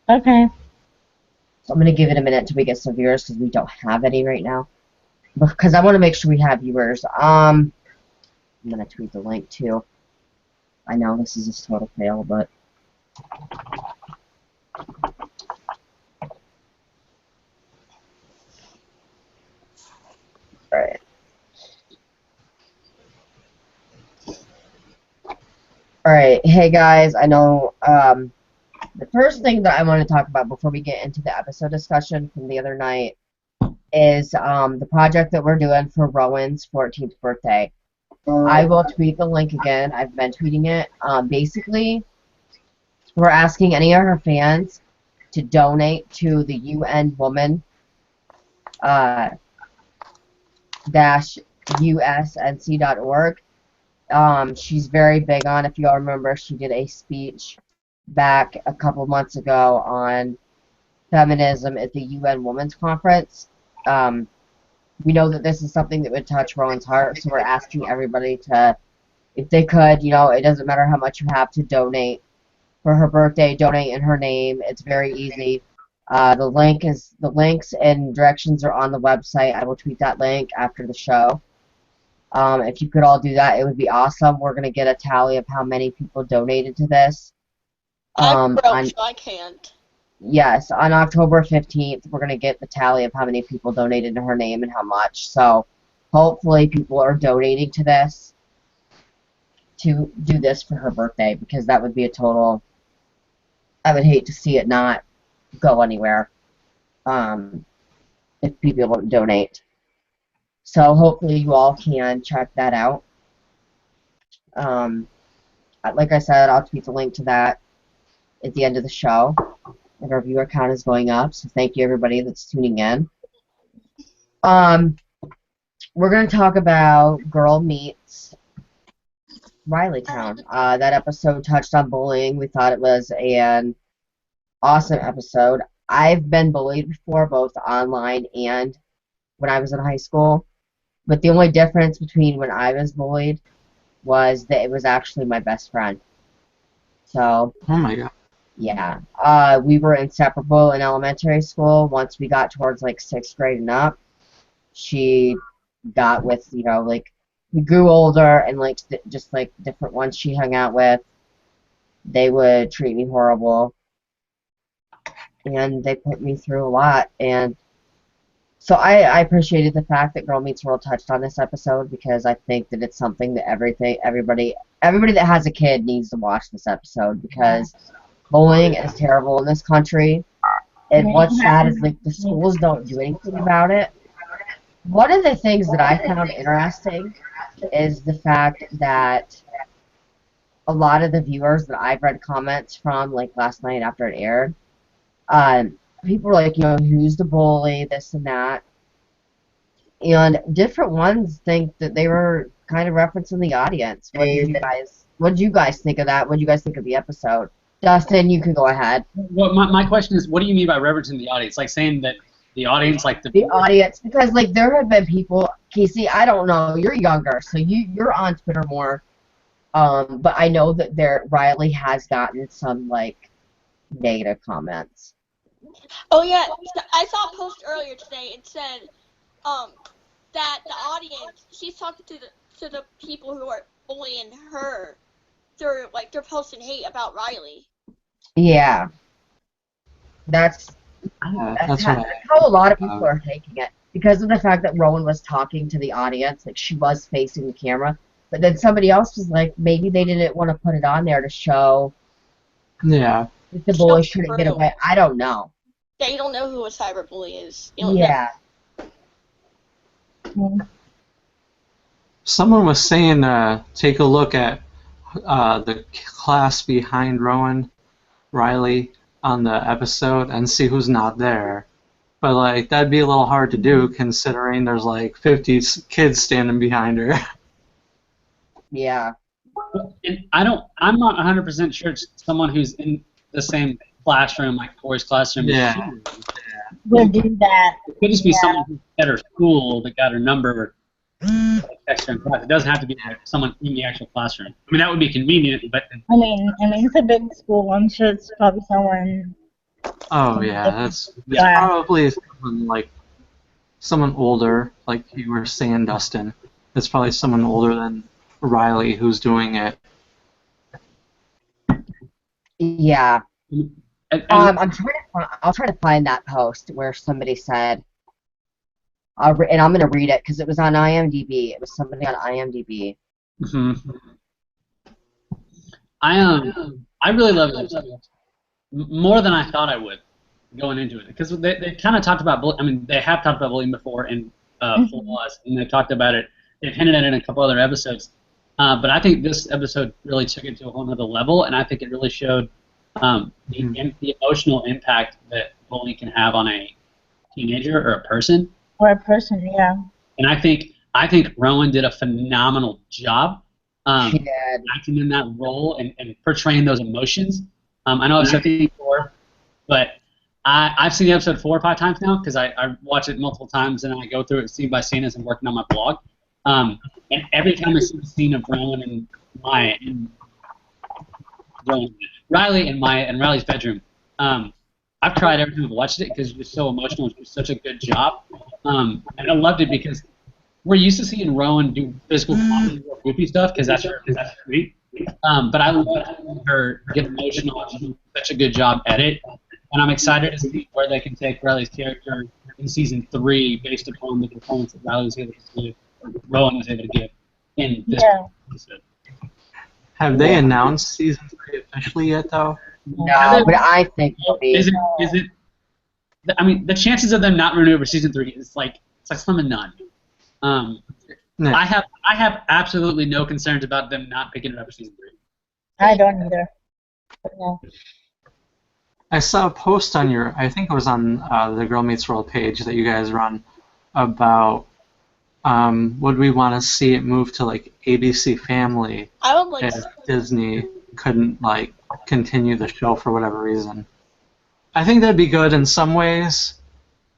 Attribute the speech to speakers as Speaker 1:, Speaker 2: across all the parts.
Speaker 1: Okay.
Speaker 2: So I'm going to give it a minute till we get some viewers because we don't have any right now. Because I want to make sure we have viewers. I'm going to tweet the link too. I know this is a total fail, but... Alright. Alright, hey guys, I know, the first thing that I want to talk about before we get into the episode discussion from the other night is, the project that we're doing for Rowan's 14th birthday. I will tweet the link again. I've been tweeting it. Basically, we're asking any of her fans to donate to the UN Woman, uh, dash usnc.org. She's very big on, if you all remember, she did a speech back a couple months ago on feminism at the UN Women's Conference. We know that this is something that would touch Rowan's heart, so we're asking everybody to, if they could, it doesn't matter how much you have to donate for her birthday, donate in her name. It's very easy. The links and directions are on the website. I will tweet that link after the show. If you could all do that, it would be awesome. We're gonna get a tally of how many people donated to this.
Speaker 3: I'm broke, so I can't.
Speaker 2: Yes, on October 15th, we're gonna get the tally of how many people donated to her name and how much. So, hopefully, people are donating to this to do this for her birthday, because that would be a total. I would hate to see it not go anywhere if people don't donate. So hopefully you all can check that out. Like I said, I'll tweet the link to that at the end of the show. And our viewer count is going up, so thank you everybody that's tuning in. We're going to talk about Girl Meets Riley Town. That episode touched on bullying. We thought it was an awesome episode. I've been bullied before, both online and when I was in high school. But the only difference between when I was bullied was that it was actually my best friend. So,
Speaker 4: Oh my god.
Speaker 2: yeah. We were inseparable in elementary school. Once we got towards like 6th grade and up, she got with, we grew older, and just like different ones she hung out with, they would treat me horrible. And they put me through a lot. And so I appreciated the fact that Girl Meets World touched on this episode, because I think that it's something that everybody that has a kid needs to watch this episode, because bullying is terrible in this country. And what's sad is the schools don't do anything about it. One of the things that I found interesting is the fact that a lot of the viewers that I've read comments from, like last night after it aired, people were like, who's the bully, this and that. And different ones think that they were kind of referencing the audience. What did you guys think of that? What did you guys think of the episode? Dustin, you can go ahead.
Speaker 4: Well, my question is, what do you mean by referencing the audience? Like saying that the audience, like
Speaker 2: the audience, because there have been people, Casey, I don't know, you're younger, so you're on Twitter more. But I know that Riley has gotten some negative comments.
Speaker 3: Oh yeah, I saw a post earlier today. It said that the audience, she's talking to the people who are bullying her. They're posting hate about Riley.
Speaker 2: Yeah, that's
Speaker 4: right.
Speaker 2: how a lot of people are taking it, because of the fact that Rowan was talking to the audience, she was facing the camera. But then somebody else was like, maybe they didn't want to put it on there to show.
Speaker 4: Yeah.
Speaker 2: If the bully couldn't get away. I don't know.
Speaker 3: Yeah, you don't know who a cyberbully is. You don't
Speaker 1: know.
Speaker 4: Someone was saying take a look at the class behind Riley on the episode and see who's not there. But that'd be a little hard to do, considering there's 50 kids standing behind her.
Speaker 2: Yeah.
Speaker 4: I'm not 100% sure it's someone who's in the same classroom, like Corey's classroom.
Speaker 1: Yeah. We'll do that.
Speaker 4: It could just be someone who's at her school that got her number. Extra in class. It doesn't have to be someone in the actual classroom. I mean, that would be convenient, but
Speaker 1: I mean, it's a big school. I'm sure it's probably someone
Speaker 4: Oh yeah, it's
Speaker 1: Yeah.
Speaker 4: probably someone older, like you were saying, Dustin. It's probably someone older than Riley who's doing it.
Speaker 2: Yeah.
Speaker 5: And
Speaker 2: I'll try to find that post where somebody said, and I'm gonna read it because it was on IMDb. It was somebody on IMDb.
Speaker 5: I really love this more than I thought I would going into it because they kind of talked about they have talked about bullying before in Full Loss, and they've talked about it. They've hinted at it in a couple other episodes, but I think this episode really took it to a whole other level, and I think it really showed the emotional impact that bullying can have on a teenager or a person.
Speaker 1: Or a person, yeah.
Speaker 5: And I think Rowan did a phenomenal job
Speaker 2: She did.
Speaker 5: acting in that role and portraying those emotions. I know I've said it before, but I've seen the episode 4 or 5 times now because I watch it multiple times and I go through it scene by scene as I'm working on my blog. And every time I see the scene of Rowan and Riley in Riley's bedroom, I've cried every time I've watched it because it was so emotional. It was such a good job, and I loved it because we're used to seeing Rowan do physical comedy or goofy stuff because that's great. But I love her get emotional. She did such a good job at it, and I'm excited to see where they can take Riley's character in season 3 based upon the performance that Riley was able to give, or Rowan was able to give in this episode.
Speaker 4: Have they announced season 3 officially yet, though?
Speaker 2: No, but I think it'll be.
Speaker 5: Is it? I mean, the chances of them not renewing for season 3 is like slim and none.
Speaker 4: No.
Speaker 5: I have absolutely no concerns about them not picking it up for season 3.
Speaker 1: I don't either. But no.
Speaker 4: I saw a post on I think it was on the Girl Meets World page that you guys run about would we want to see it move to like ABC Family
Speaker 3: I would like.
Speaker 4: if Disney couldn't like continue the show for whatever reason. I think that'd be good in some ways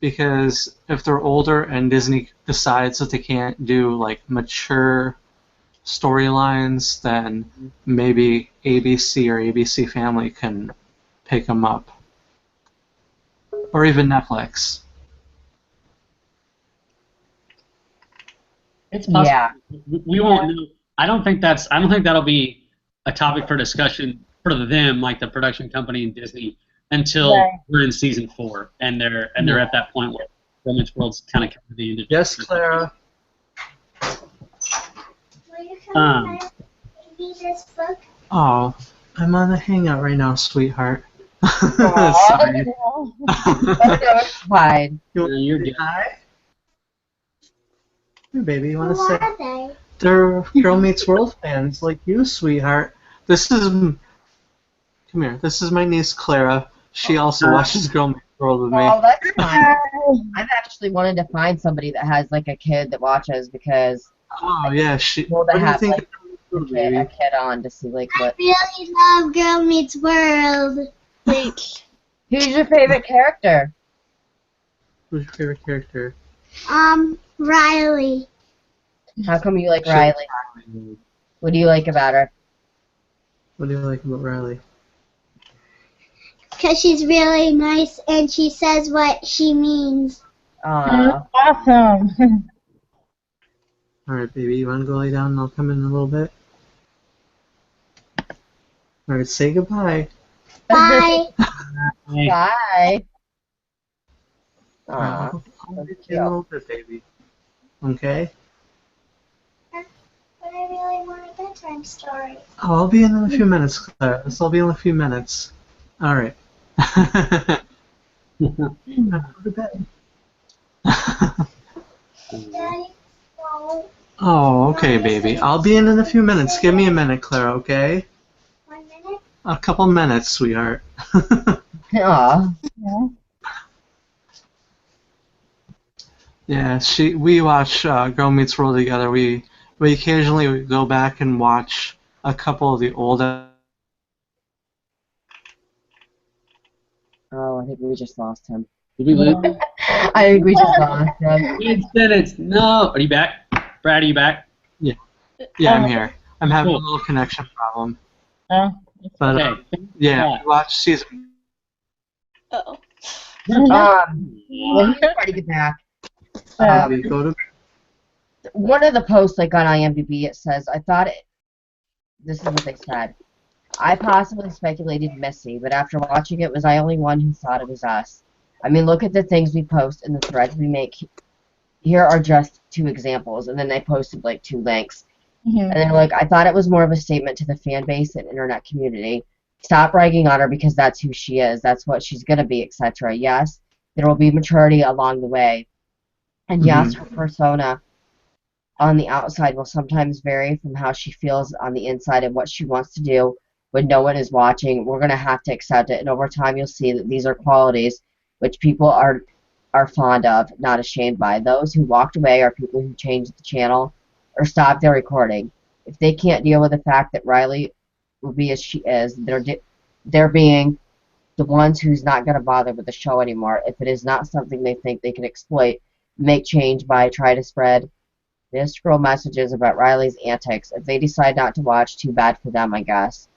Speaker 4: because if they're older and Disney decides that they can't do like mature storylines, then maybe ABC or ABC Family can pick them up, or even Netflix.
Speaker 5: It's possible.
Speaker 2: Yeah.
Speaker 5: We won't know. I don't think that'll be a topic for discussion for them, like the production company and Disney, until we're in season 4 and they're at that point where Girl Meets World's kind of coming to the end of
Speaker 4: Yes, Clara. Oh, I'm on a Hangout right now, sweetheart. Sorry.
Speaker 2: Oh, no, it's fine.
Speaker 5: You're good.
Speaker 4: Hi. Hey, baby, you want to say? They're Girl Meets World fans like you, sweetheart. Come here. This is my niece, Clara. She also watches Girl Meets World with me.
Speaker 2: Oh, that's fine. I've actually wanted to find somebody that has like a kid that watches because
Speaker 4: Oh, yeah.
Speaker 2: well,
Speaker 4: What
Speaker 2: to
Speaker 4: do you
Speaker 2: have
Speaker 4: think
Speaker 2: like
Speaker 4: of
Speaker 2: a
Speaker 4: baby?
Speaker 2: kid on to see like what.
Speaker 6: really love Girl Meets World.
Speaker 3: Thanks.
Speaker 2: Who's your favorite character?
Speaker 4: Who's your favorite character?
Speaker 6: Riley.
Speaker 2: How come you like Riley? What do you like about her?
Speaker 4: What do you like about Riley?
Speaker 6: Because she's really nice and she says what she means.
Speaker 2: Aw.
Speaker 1: Awesome.
Speaker 4: Alright, baby, you want to go lay down and I'll come in a little bit? Alright, say goodbye.
Speaker 6: Bye.
Speaker 2: Bye. Aw.
Speaker 4: I'll get you in a little bit, baby. Okay?
Speaker 6: But I really want a bedtime story.
Speaker 4: Oh, I'll be in a few minutes, Clara. I'll be in a few minutes. Alright. Go to bed.
Speaker 6: Daddy, no.
Speaker 4: Oh, okay, baby. I'll be in a few minutes. Give me a minute, Clara, okay?
Speaker 6: 1 minute?
Speaker 4: A couple minutes, sweetheart.
Speaker 2: Aw.
Speaker 4: Yeah, we watch Girl Meets World together. We occasionally go back and watch a couple of the old.
Speaker 2: Oh, I think we just lost him.
Speaker 5: Did we lose?
Speaker 2: I think we just lost him.
Speaker 5: It's no. Are you back? Brad, are you back?
Speaker 4: Yeah, I'm here. I'm having a little connection problem.
Speaker 1: Oh,
Speaker 4: But
Speaker 5: Okay.
Speaker 4: yeah, we watched season.
Speaker 3: Oh.
Speaker 2: When he was trying to get back,
Speaker 4: Maybe go to
Speaker 2: one of the posts like on IMDb, it says, this is what they said. I possibly speculated Missy, but after watching it, was I only one who thought it was us? I mean, look at the things we post and the threads we make. Here are just 2 examples, and then they posted like 2 links. And they're like, I thought it was more of a statement to the fan base and internet community. Stop ragging on her because that's who she is. That's what she's going to be, etc. Yes, there will be maturity along the way. And yes, her persona on the outside will sometimes vary from how she feels on the inside and what she wants to do when no one is watching. We're going to have to accept it. And over time, you'll see that these are qualities which people are fond of, not ashamed by. Those who walked away are people who changed the channel or stopped their recording. If they can't deal with the fact that Riley will be as she is, they're being the ones who's not going to bother with the show anymore. If it is not something they think they can exploit, make change by trying to spread mystical messages about Riley's antics. If they decide not to watch, too bad for them, I guess.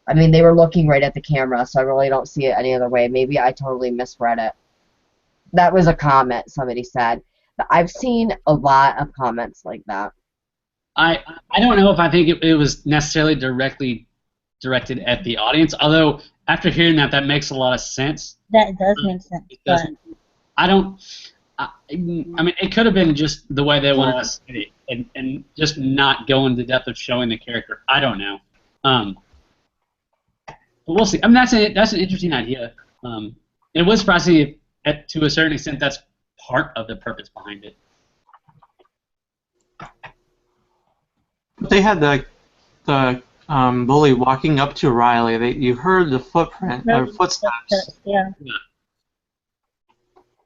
Speaker 2: I mean, they were looking right at the camera, so I really don't see it any other way. Maybe I totally misread it. That was a comment somebody said. But I've seen a lot of comments like that.
Speaker 5: I don't know if I think it was necessarily directly directed at the audience, although after hearing that, that makes a lot of sense.
Speaker 1: That does make sense. But
Speaker 5: I don't. I mean, it could have been just the way they wanted us to see it, and just not go into the depth of showing the character. I don't know. But we'll see. I mean, that's an interesting idea. It was surprising if, to a certain extent, that's part of the purpose behind it.
Speaker 4: They had the bully walking up to Riley. You heard the footprint or footsteps.
Speaker 1: Yeah.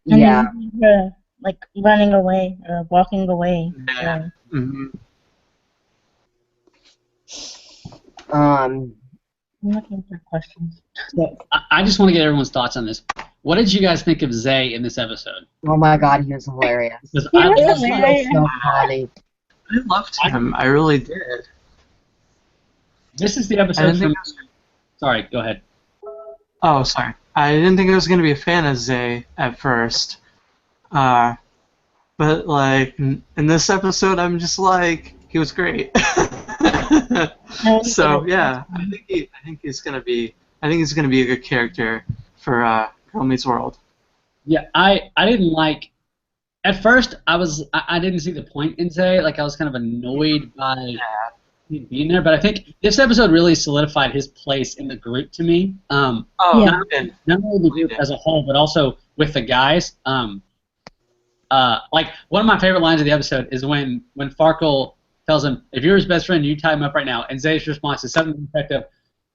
Speaker 2: Yeah.
Speaker 1: And then like running away or walking away.
Speaker 4: Yeah.
Speaker 1: So,
Speaker 2: Um.
Speaker 1: I'm looking for questions.
Speaker 5: I just want to get everyone's thoughts on this. What did you guys think of Zay in this episode?
Speaker 2: Oh my God, he was hilarious.
Speaker 5: Because
Speaker 1: He
Speaker 5: I
Speaker 1: was
Speaker 5: love
Speaker 1: hilarious.
Speaker 2: So funny.
Speaker 4: I loved him. I really did.
Speaker 5: This is the
Speaker 4: I
Speaker 5: episode
Speaker 4: didn't
Speaker 5: from.
Speaker 4: think
Speaker 5: Sorry, go ahead.
Speaker 4: Oh, sorry. I didn't think I was going to be a fan of Zay at first. But, like, in this episode, I'm just like, he was great. So, yeah, I think he's going to be a good character for Girl Meets World.
Speaker 5: Yeah, I didn't like. At first, I didn't see the point in Zay. Like, I was kind of annoyed by him being there. But I think this episode really solidified his place in the group to me.
Speaker 4: Oh,
Speaker 5: Not only the group as a whole, but also with the guys. Like, one of my favorite lines of the episode is when Farkle tells him, if you're his best friend, you tie him up right now. And Zay's response is something effective.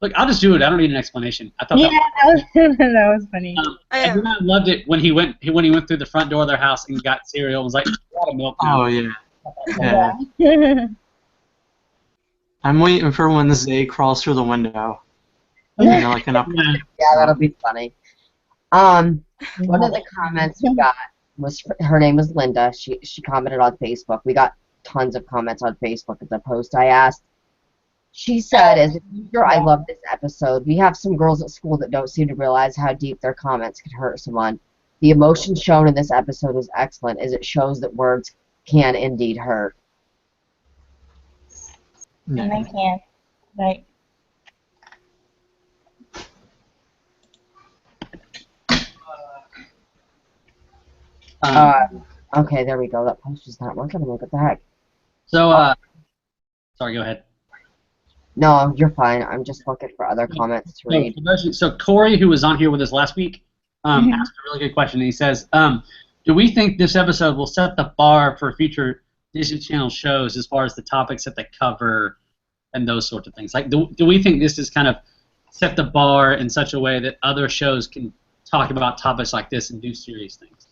Speaker 5: Look, I'll just do it. I don't need an explanation. I thought
Speaker 1: that was funny.
Speaker 5: and then I loved it when he went through the front door of their house and got cereal and was like, "A lot of milk now."
Speaker 4: Oh, yeah. Yeah. I'm waiting for when Zay crawls through the window. You know, like an up.
Speaker 2: Yeah, that'll be funny. One of the comments we got was, her name was Linda. She commented on Facebook. We got tons of comments on Facebook at the post I asked. She said, as a teacher, I love this episode. We have some girls at school that don't seem to realize how deep their comments could hurt someone. The emotion shown in this episode was excellent, as it shows that words can indeed hurt.
Speaker 1: And they can. Right.
Speaker 2: Okay, there we go. That post is not working. What the heck?
Speaker 5: So, sorry, go ahead.
Speaker 2: No, you're fine. I'm just looking for other comments to read.
Speaker 5: So Corey, who was on here with us last week, asked a really good question. He says, do we think this episode will set the bar for future Disney Channel shows as far as the topics that they cover and those sorts of things? Like, do we think this is kind of set the bar in such a way that other shows can talk about topics like this and do serious things?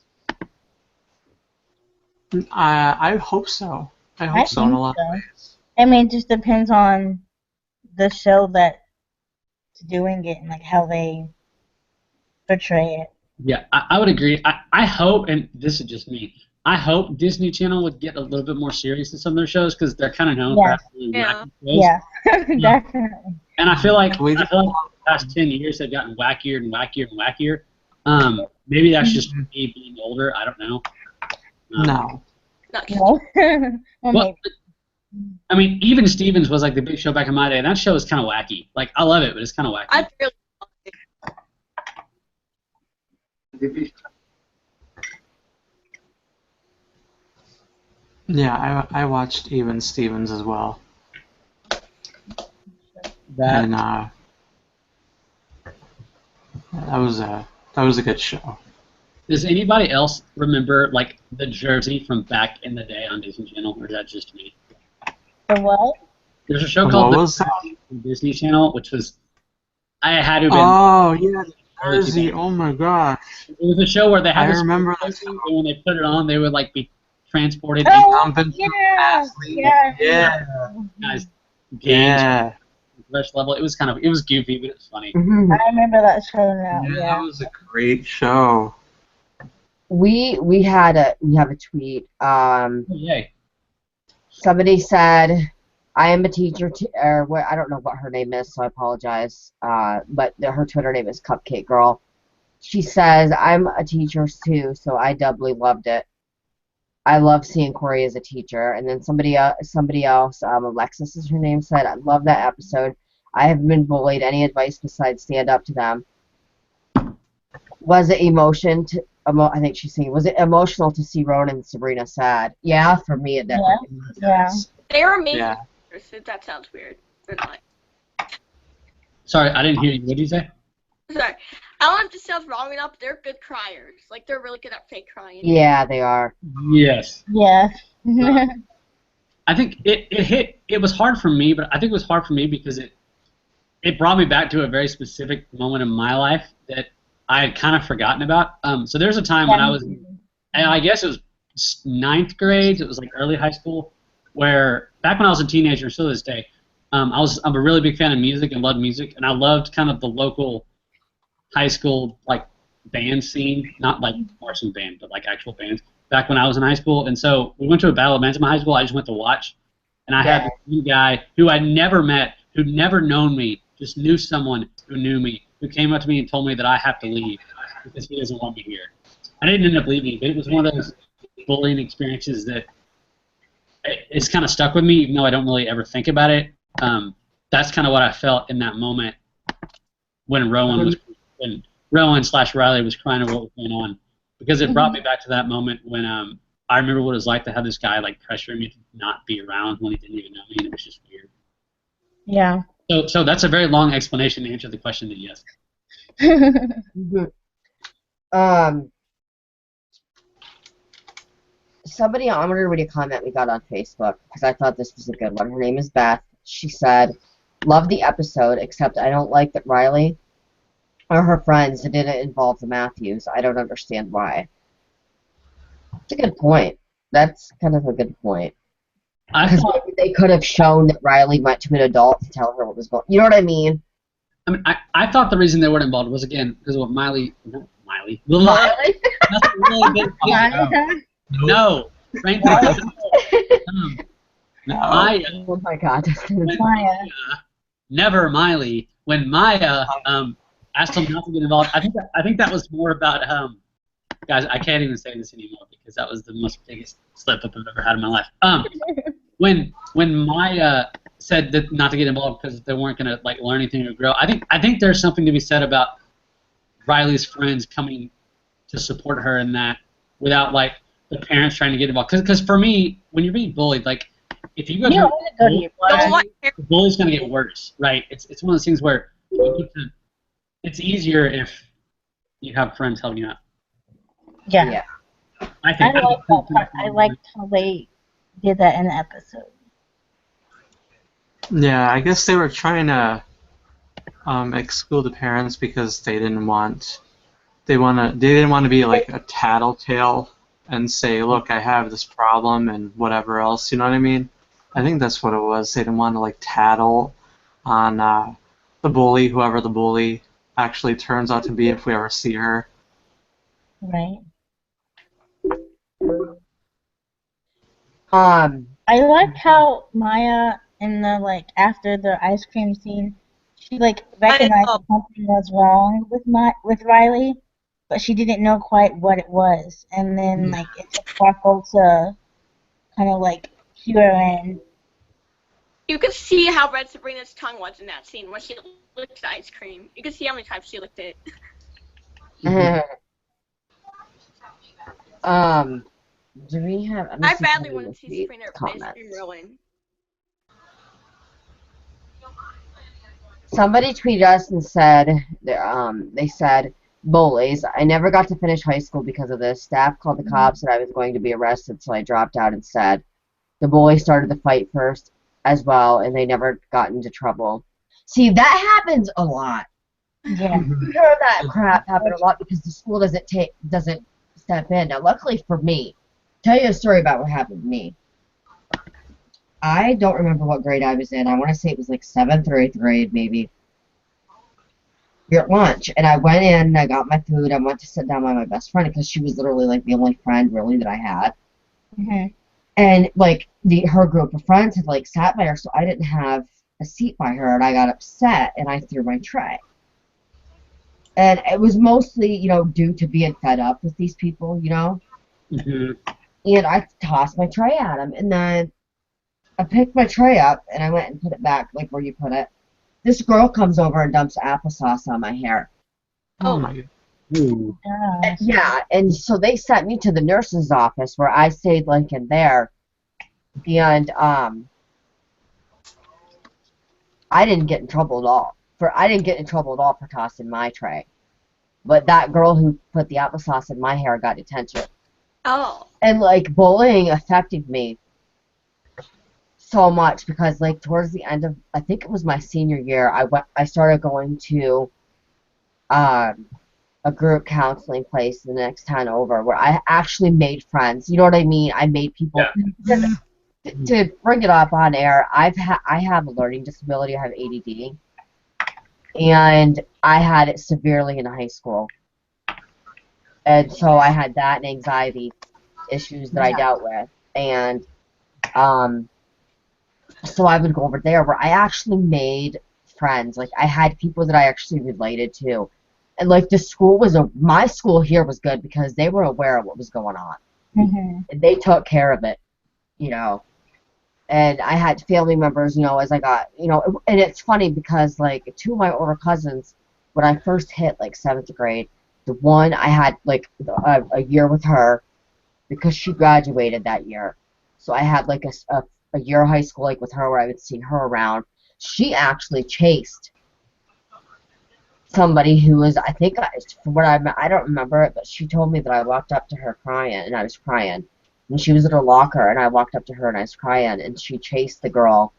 Speaker 4: I hope so. I hope so in a lot of ways.
Speaker 1: I mean, it just depends on the show that's doing it and like how they portray it.
Speaker 5: Yeah, I would agree. I hope, and this is just me, I hope Disney Channel would get a little bit more serious in some of their shows because they're kind of known for having really wacky shows.
Speaker 1: Yeah, definitely.
Speaker 5: And I feel like the past 10 years they've gotten wackier and wackier and wackier. Maybe that's just me being older. I don't know.
Speaker 4: No.
Speaker 3: Not just
Speaker 1: No. Well,
Speaker 5: Well,
Speaker 1: maybe.
Speaker 5: I mean, Even Stevens was like the big show back in my day, and that show is kind of wacky. Like, I love it, but it's kind of wacky.
Speaker 3: I really
Speaker 4: Yeah, I watched Even Stevens as well,
Speaker 5: that
Speaker 4: and that was a good show.
Speaker 5: Does anybody else remember like the Jersey from back in the day on Disney Channel, or is that just me?
Speaker 1: The what?
Speaker 5: There's a show
Speaker 4: What
Speaker 5: called The
Speaker 4: was that?
Speaker 5: Jersey from Disney Channel, which was I had to have been
Speaker 4: Oh yeah,
Speaker 5: early
Speaker 4: Jersey.
Speaker 5: 2000s.
Speaker 4: Oh my gosh.
Speaker 5: It was a show where they had
Speaker 4: I
Speaker 5: this
Speaker 4: remember that
Speaker 5: Jersey, and when they put it on, they would like be transported
Speaker 1: Oh,
Speaker 4: Jumping through
Speaker 1: yeah.
Speaker 4: athlete.
Speaker 1: Yeah.
Speaker 4: Yeah.
Speaker 5: guys games
Speaker 4: Yeah.
Speaker 5: rush level. It was goofy, but it was funny.
Speaker 2: Mhm.
Speaker 1: I remember that show now.
Speaker 4: Yeah, that
Speaker 1: Yeah.
Speaker 4: was a great show.
Speaker 2: We have a tweet.
Speaker 5: Oh, yay!
Speaker 2: Somebody said, "I am a teacher," or what? I don't know what her name is, so I apologize. But her Twitter name is Cupcake Girl. She says, "I'm a teacher too, so I doubly loved it. I love seeing Corey as a teacher." And then somebody else, Alexis is her name, said, "I love that episode. I haven't been bullied. Any advice besides stand up to them?" Was it I think she's saying, was it emotional to see Ronan and Sabrina sad? Yeah, for me it definitely was.
Speaker 1: Yeah.
Speaker 3: they're amazing
Speaker 4: Yeah.
Speaker 3: actors, if that sounds weird. They're not.
Speaker 5: Sorry, I didn't hear you. What did you say?
Speaker 3: Sorry. I don't know if this sounds wrong enough, but they're good criers. Like they're really good at fake crying.
Speaker 2: Yeah, they are.
Speaker 5: Yes.
Speaker 1: Yeah.
Speaker 5: I think it was hard for me, but I think it was hard for me because it brought me back to a very specific moment in my life that I had kind of forgotten about. So there's a time when I was, and I guess it was ninth grade, it was like early high school, where back when I was a teenager, still to this day, I'm a really big fan of music and loved music, and I loved kind of the local high school like band scene, not like marching band, but like actual bands. Back when I was in high school, and so we went to a battle of bands in my high school. I just went to watch, and I had this one guy who I'd never met, who'd never known me, just knew someone who knew me, who came up to me and told me that I have to leave because he doesn't want me here. I didn't end up leaving, but it was one of those bullying experiences that it's kind of stuck with me, even though I don't really ever think about it. That's kind of what I felt in that moment when Rowan/Riley was crying over what was going on, because it brought me back to that moment when I remember what it was like to have this guy like pressuring me to not be around when he didn't even know me, and it was just weird.
Speaker 1: Yeah.
Speaker 5: So that's a very long explanation to answer the question that yes.
Speaker 2: Mhm. Somebody, I'm going to read a comment we got on Facebook because I thought this was a good one. Her name is Beth. She said, "Love the episode, except I don't like that Riley or her friends didn't involve the Matthews. I don't understand why." It's a good point. That's kind of a good point.
Speaker 5: I
Speaker 2: Because
Speaker 5: thought,
Speaker 2: maybe they could have shown that Riley went to an adult to tell her what was going on. You know what I mean?
Speaker 5: I thought the reason they weren't involved was again because of what Miley.
Speaker 2: Riley?
Speaker 5: Nothing really big. No, frankly,
Speaker 4: No.
Speaker 5: Maya.
Speaker 2: Oh my god.
Speaker 1: Maya.
Speaker 5: Never Miley. When Maya asked him not to get involved, I think that was more about guys. I can't even say this anymore because that was the most biggest slip up I've ever had in my life. When Maya said that not to get involved because they weren't gonna like learn anything or grow, I think there's something to be said about Riley's friends coming to support her in that without like the parents trying to get involved. Because for me, when you're being bullied, like if you go
Speaker 1: You
Speaker 5: to
Speaker 1: don't want to go to your
Speaker 3: Don't
Speaker 1: parents.
Speaker 3: want
Speaker 5: the bully's gonna get worse, right? It's one of those things where you need to, it's easier if you have friends helping you out.
Speaker 1: Yeah.
Speaker 2: Yeah.
Speaker 5: I
Speaker 1: I
Speaker 5: think.
Speaker 1: like that part. I liked how they did that in the episode.
Speaker 4: Yeah, I guess they were trying to exclude the parents because they didn't want to be like a tattletale and say, look, I have this problem and whatever else. You know what I mean? I think that's what it was. They didn't want to like tattle on the bully, whoever the bully actually turns out to be if we ever see her.
Speaker 1: Right.
Speaker 2: I
Speaker 1: I liked how Maya in the like after the ice cream scene, she like recognized that something was wrong with Riley, but she didn't know quite what it was. And then like it took Sparkle to kind of like cue her in.
Speaker 3: You could see how red Sabrina's tongue was in that scene when she licked the ice cream. You could see how many times she licked it.
Speaker 2: Do we have?
Speaker 3: I badly want to see Sabrina ice
Speaker 2: comments.
Speaker 3: cream ruin.
Speaker 2: Somebody tweeted us and said, they said, bullies. I never got to finish high school because of this. Staff called the cops and I was going to be arrested, so I dropped out instead. The bullies started the fight first as well, and they never got into trouble. See, that happens a lot.
Speaker 1: Yeah.
Speaker 2: You hear that crap happen a lot because the school doesn't step in. Now, luckily for me, tell you a story about what happened to me. I don't remember what grade I was in. I want to say it was like 7th or 8th grade, maybe. We were at lunch, and I went in, and I got my food. I went to sit down by my best friend because she was literally like the only friend really that I had.
Speaker 1: Mm-hmm.
Speaker 2: And like her group of friends had like sat by her, so I didn't have a seat by her, and I got upset and I threw my tray. And it was mostly, due to being fed up with these people,
Speaker 5: Mm-hmm.
Speaker 2: And I tossed my tray at them, and then I picked my tray up and I went and put it back, like where you put it. This girl comes over and dumps applesauce on my hair.
Speaker 4: Oh my god.
Speaker 5: Ooh.
Speaker 2: Yeah, and so they sent me to the nurse's office where I stayed like in there, and I didn't get in trouble at all. I didn't get in trouble at all for tossing my tray, but that girl who put the applesauce in my hair got detention.
Speaker 3: Oh.
Speaker 2: And like bullying affected me so much because like towards the end of, I think it was my senior year, I started going to a group counseling place the next town over where I actually made friends. You know what I mean? I made people.
Speaker 5: Yeah.
Speaker 2: To bring it up on air, I have a learning disability. I have ADD, and I had it severely in high school, and so I had that and anxiety issues that I dealt with, and so I would go over there where I actually made friends. Like I had people that I actually related to. And like my school here was good because they were aware of what was going on.
Speaker 1: Mm-hmm.
Speaker 2: And they took care of it, And I had family members, as I got, and it's funny because like two of my older cousins, when I first hit like 7th grade, the one I had like a year with her because she graduated that year. So I had like a year of high school like with her where I would see her around. She actually chased somebody who was, I think, from what I don't remember it, but she told me that I walked up to her crying, and I was crying. And she was in her locker, and I walked up to her, and I was crying, and she chased the girl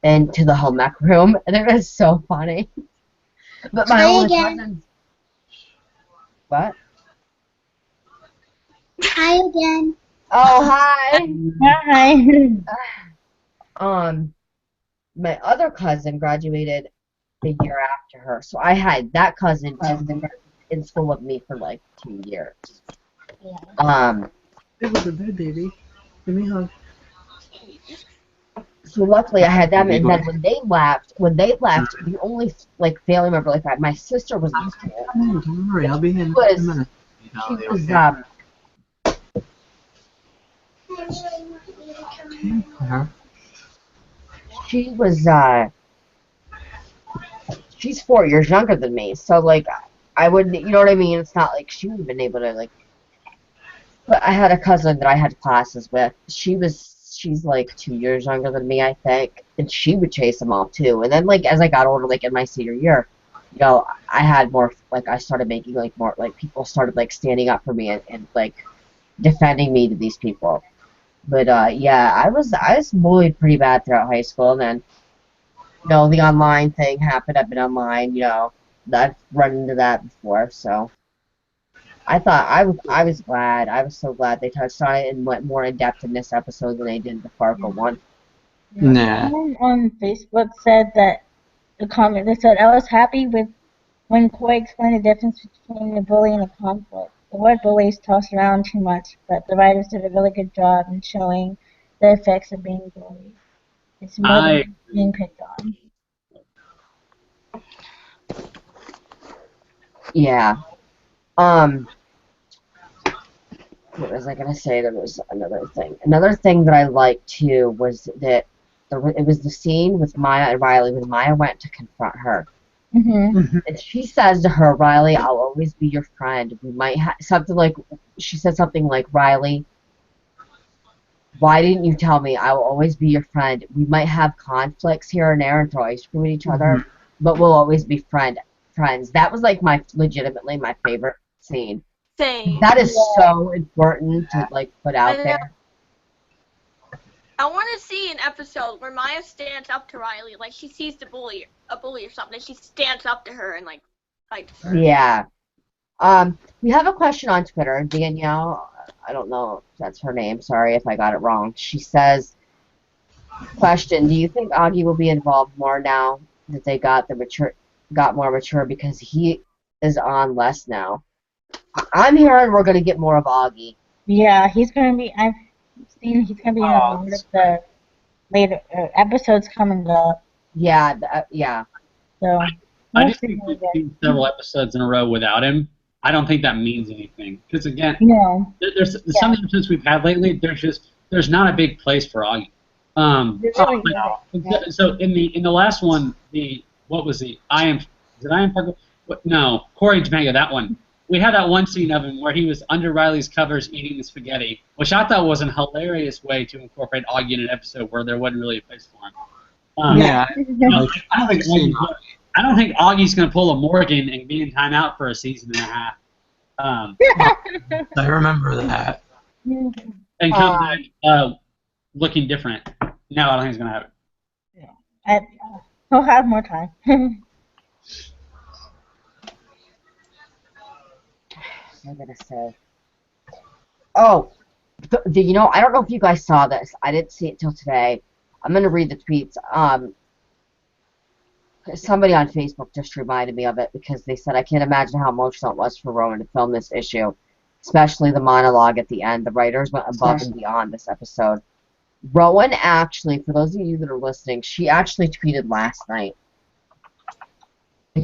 Speaker 2: into the home ec room, and it was so funny. But my older cousins... What?
Speaker 6: Hi again.
Speaker 2: Oh, hi!
Speaker 1: Hi.
Speaker 2: My other cousin graduated a year after her, so I had that cousin in school with me for like 2 years.
Speaker 1: Yeah.
Speaker 4: It was a bed, baby. Give me a hug.
Speaker 2: So luckily I had them, and then when they left, the only like family member like that, my sister was in school.
Speaker 4: Don't worry, I'll be in a minute.
Speaker 2: She was she was she's 4 years younger than me, so like I wouldn't, you know what I mean? It's not like she would have been able to like. But I had a cousin that I had classes with. She's like 2 years younger than me, I think, and she would chase them off too. And then like as I got older, like in my senior year, I had more like I started making like more like people started like standing up for me and like defending me to these people. But yeah, I was bullied pretty bad throughout high school, and then the online thing happened. I've been online, I've run into that before, so I thought I was glad. I was so glad they touched on it and went more in depth in this episode than they did the Farkle one.
Speaker 4: Nah.
Speaker 1: Someone on Facebook said that they said I was happy with when Koi explained the difference between a bully and a conflict. The word bully is tossed around too much, but the writers did a really good job in showing the effects of being bullied. It's more than being picked on.
Speaker 2: Yeah. Um, what was I gonna say? There was another thing. Another thing that I liked too was that it was the scene with Maya and Riley when Maya went to confront her.
Speaker 1: Mhm.
Speaker 2: And she says to her, Riley, I'll always be your friend. We might have something like, she said something like, Riley, why didn't you tell me? I will always be your friend. We might have conflicts here and there and throw ice cream at each other, but we'll always be friends. That was like legitimately my favorite scene.
Speaker 3: Same.
Speaker 2: That is so important to like put
Speaker 3: I
Speaker 2: out
Speaker 3: know.
Speaker 2: there.
Speaker 3: I want to see an episode where Maya stands up to Riley, like she sees a bully or something, and she stands up to her and like fights her.
Speaker 2: Yeah. We have a question on Twitter. Danielle, I don't know if that's her name. Sorry if I got it wrong. She says, question, do you think Augie will be involved more now that they got more mature because he is on less now? I'm hearing we're gonna get more of Augie.
Speaker 1: Yeah, he's gonna be. I've seen he's gonna be in a lot of the later episodes coming up.
Speaker 2: Yeah, yeah.
Speaker 1: So
Speaker 5: I
Speaker 1: we'll
Speaker 5: just
Speaker 1: see
Speaker 5: think
Speaker 1: how
Speaker 5: we've
Speaker 1: it goes.
Speaker 5: seen several episodes in a row without him. I don't think that means anything because again,
Speaker 1: No,
Speaker 5: there's some of the episodes we've had lately. There's not a big place for Augie.
Speaker 1: there really isn't.
Speaker 5: So in the last one, what was I am Parker? What, no, Corey and Jamaica, that one. We had that one scene of him where he was under Riley's covers eating the spaghetti, which I thought was an hilarious way to incorporate Augie in an episode where there wasn't really a place for him.
Speaker 4: Yeah,
Speaker 5: I don't think Augie's going to pull a Morgan and be in timeout for a season and a half.
Speaker 4: I remember that.
Speaker 5: And come back looking different. No, I don't think it's going to happen.
Speaker 1: He'll have more time.
Speaker 2: What am I gonna say? Oh, I don't know if you guys saw this. I didn't see it till today. I'm gonna read the tweets. Somebody on Facebook just reminded me of it because they said I can't imagine how emotional it was for Rowan to film this issue, especially the monologue at the end. The writers went above and beyond this episode. Rowan actually, for those of you that are listening, she actually tweeted last night.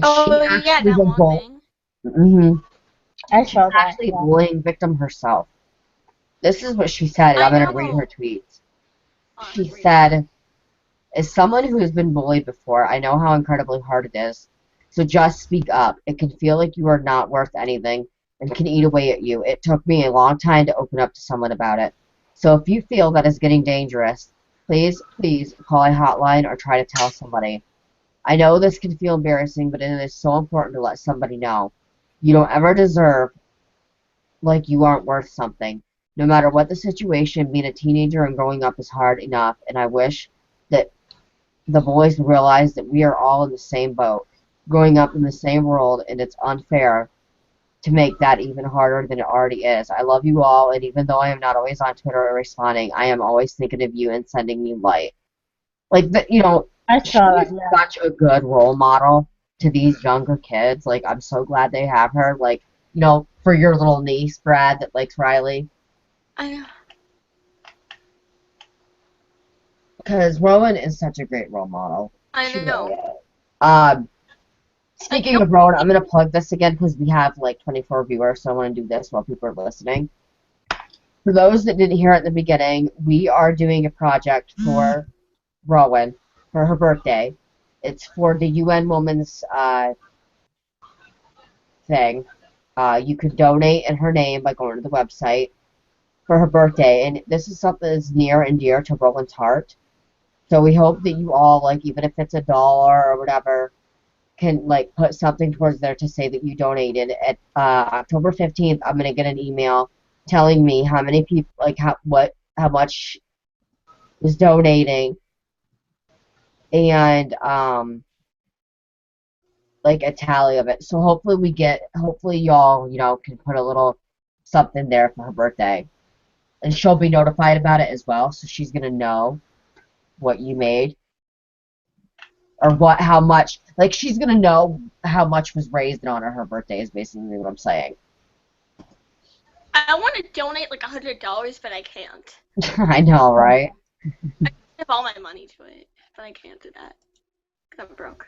Speaker 3: Oh yeah, that one thing.
Speaker 2: Mm-hmm.
Speaker 1: I
Speaker 2: She's
Speaker 1: saw that.
Speaker 2: actually a bullying victim herself. This is what she said, and I'm going to read her tweets. She said, as someone who has been bullied before, I know how incredibly hard it is. So just speak up. It can feel like you are not worth anything and can eat away at you. It took me a long time to open up to someone about it. So if you feel that it's getting dangerous, please call a hotline or try to tell somebody. I know this can feel embarrassing, but it is so important to let somebody know. You don't ever deserve like you aren't worth something. No matter what the situation, being a teenager and growing up is hard enough, and I wish that the boys realize that we are all in the same boat, growing up in the same world, and it's unfair to make that even harder than it already is. I love you all, and even though I am not always on Twitter or responding, I am always thinking of you and sending you light. Like,
Speaker 1: I saw that.
Speaker 2: she's such a good role model to these younger kids. Like, I'm so glad they have her. Like, for your little niece, Brad, that likes Riley.
Speaker 3: I know.
Speaker 2: Because Rowan is such a great role model.
Speaker 3: I know.
Speaker 2: Speaking of Rowan, I'm going to plug this again because we have like 24 viewers, so I want to do this while people are listening. For those that didn't hear at the beginning, we are doing a project for Rowan for her birthday. It's for the UN Women's thing. You could donate in her name by going to the website for her birthday, and this is something that's near and dear to Rowan's heart. So we hope that you all, like, even if it's $1 or whatever, can like put something towards there to say that you donated. At October 15th, I'm gonna get an email telling me how many people, like how much was donating, and like a tally of it. So hopefully y'all, can put a little something there for her birthday, and she'll be notified about it as well. So she's gonna know what you made. Or how much, like, she's gonna know how much was raised in honor of her birthday is basically what I'm saying.
Speaker 3: I want to donate like $100, but I can't.
Speaker 2: I know, right?
Speaker 3: I give all my money to it, but I can't do that. 'Cause I'm broke.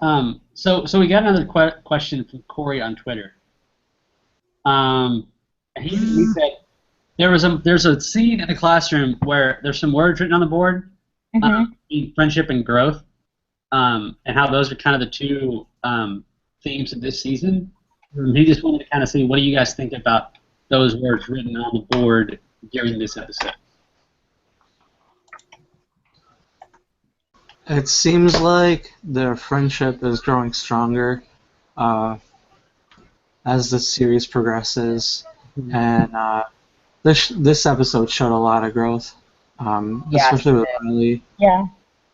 Speaker 5: So we got another question from Corey on Twitter. He said there's a scene in the classroom where there's some words written on the board, friendship and growth, and how those are kind of the two themes of this season. He just wanted to kind of see, what do you guys think about those words written on the board during this episode?
Speaker 4: It seems like their friendship is growing stronger as the series progresses, and this episode showed a lot of growth, especially with Riley.
Speaker 1: Yeah.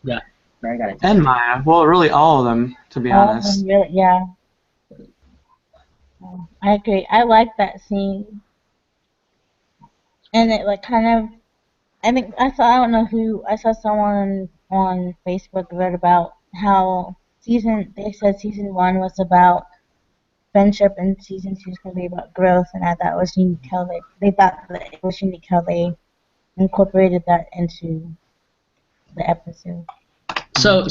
Speaker 5: Yeah.
Speaker 2: Very good.
Speaker 4: And Maya. Well, really all of them, to be honest.
Speaker 1: Really, yeah. I agree. I like that scene, and it like kind of. I think I don't know who. I saw someone on Facebook wrote about how they said season 1 was about friendship and season 2 is going to be about growth, and I thought it was unique how they thought that it was unique how they incorporated that into the episode.
Speaker 5: So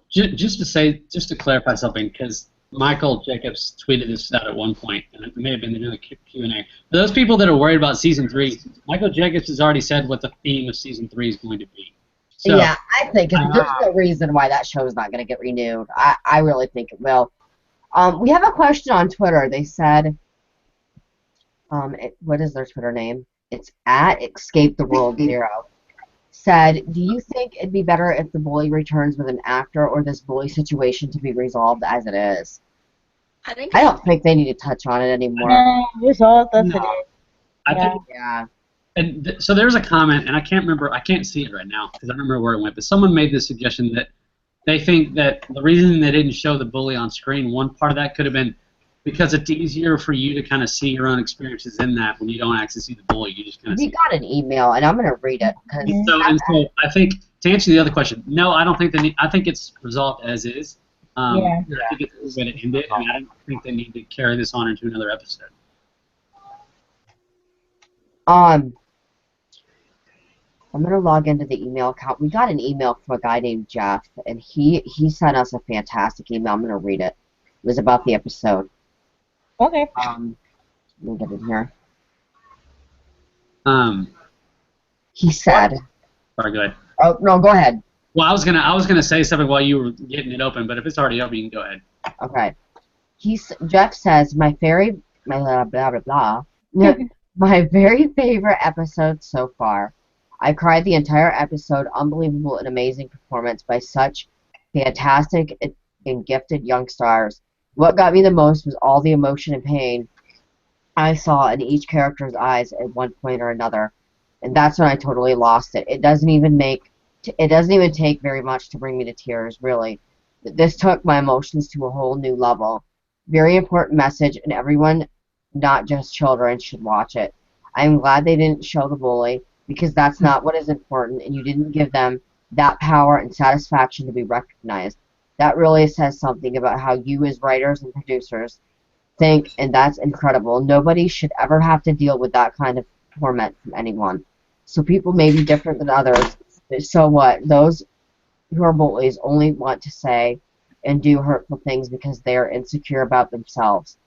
Speaker 5: just to clarify something, because Michael Jacobs tweeted this out at one point, and it may have been in the Q&A. For those people that are worried about season 3, Michael Jacobs has already said what the theme of season 3 is going to be. So,
Speaker 2: yeah, I think there's no reason why that show is not going to get renewed. I really think it will. We have a question on Twitter. They said, what is their Twitter name? It's at Escape the World 0. Said, do you think it'd be better if the bully returns with an actor, or this bully situation to be resolved as it is?
Speaker 3: I
Speaker 2: don't think they need to touch on it anymore.
Speaker 1: Resolved as it is.
Speaker 5: I think,
Speaker 2: yeah.
Speaker 5: And so there's a comment, and I can't see it right now because I don't remember where it went, but someone made the suggestion that they think that the reason they didn't show the bully on screen, one part of that could have been because it's easier for you to kind of see your own experiences in that when you don't actually see the bully. You just kind of.
Speaker 2: We got an email, and I'm going to read it.
Speaker 5: So I think to answer the other question, no, I don't think they need. I think it's resolved as is. I think it's going to end it, and I don't think they need to carry this on into another episode.
Speaker 2: I'm going to log into the email account. We got an email from a guy named Jeff, and he sent us a fantastic email. I'm going to read it. It was about the episode.
Speaker 1: Okay.
Speaker 2: Let me get in here. He said.
Speaker 5: Sorry, go ahead.
Speaker 2: Oh no, go ahead.
Speaker 5: Well, I was gonna say something while you were getting it open, but if it's already open, you can go ahead.
Speaker 2: Okay. Jeff says my blah blah blah. My very favorite episode so far. I cried the entire episode. Unbelievable and amazing performance by such fantastic and gifted young stars. What got me the most was all the emotion and pain I saw in each character's eyes at one point or another, and that's when I totally lost it. It doesn't even take very much to bring me to tears, really. This took my emotions to a whole new level. Very important message, and everyone, not just children, should watch it. I'm glad they didn't show the bully, because that's not what is important, and you didn't give them that power and satisfaction to be recognized. That really says something about how you as writers and producers think, and that's incredible. Nobody should ever have to deal with that kind of torment from anyone. So people may be different than others, but so what? Those who are bullies only want to say and do hurtful things because they are insecure about themselves.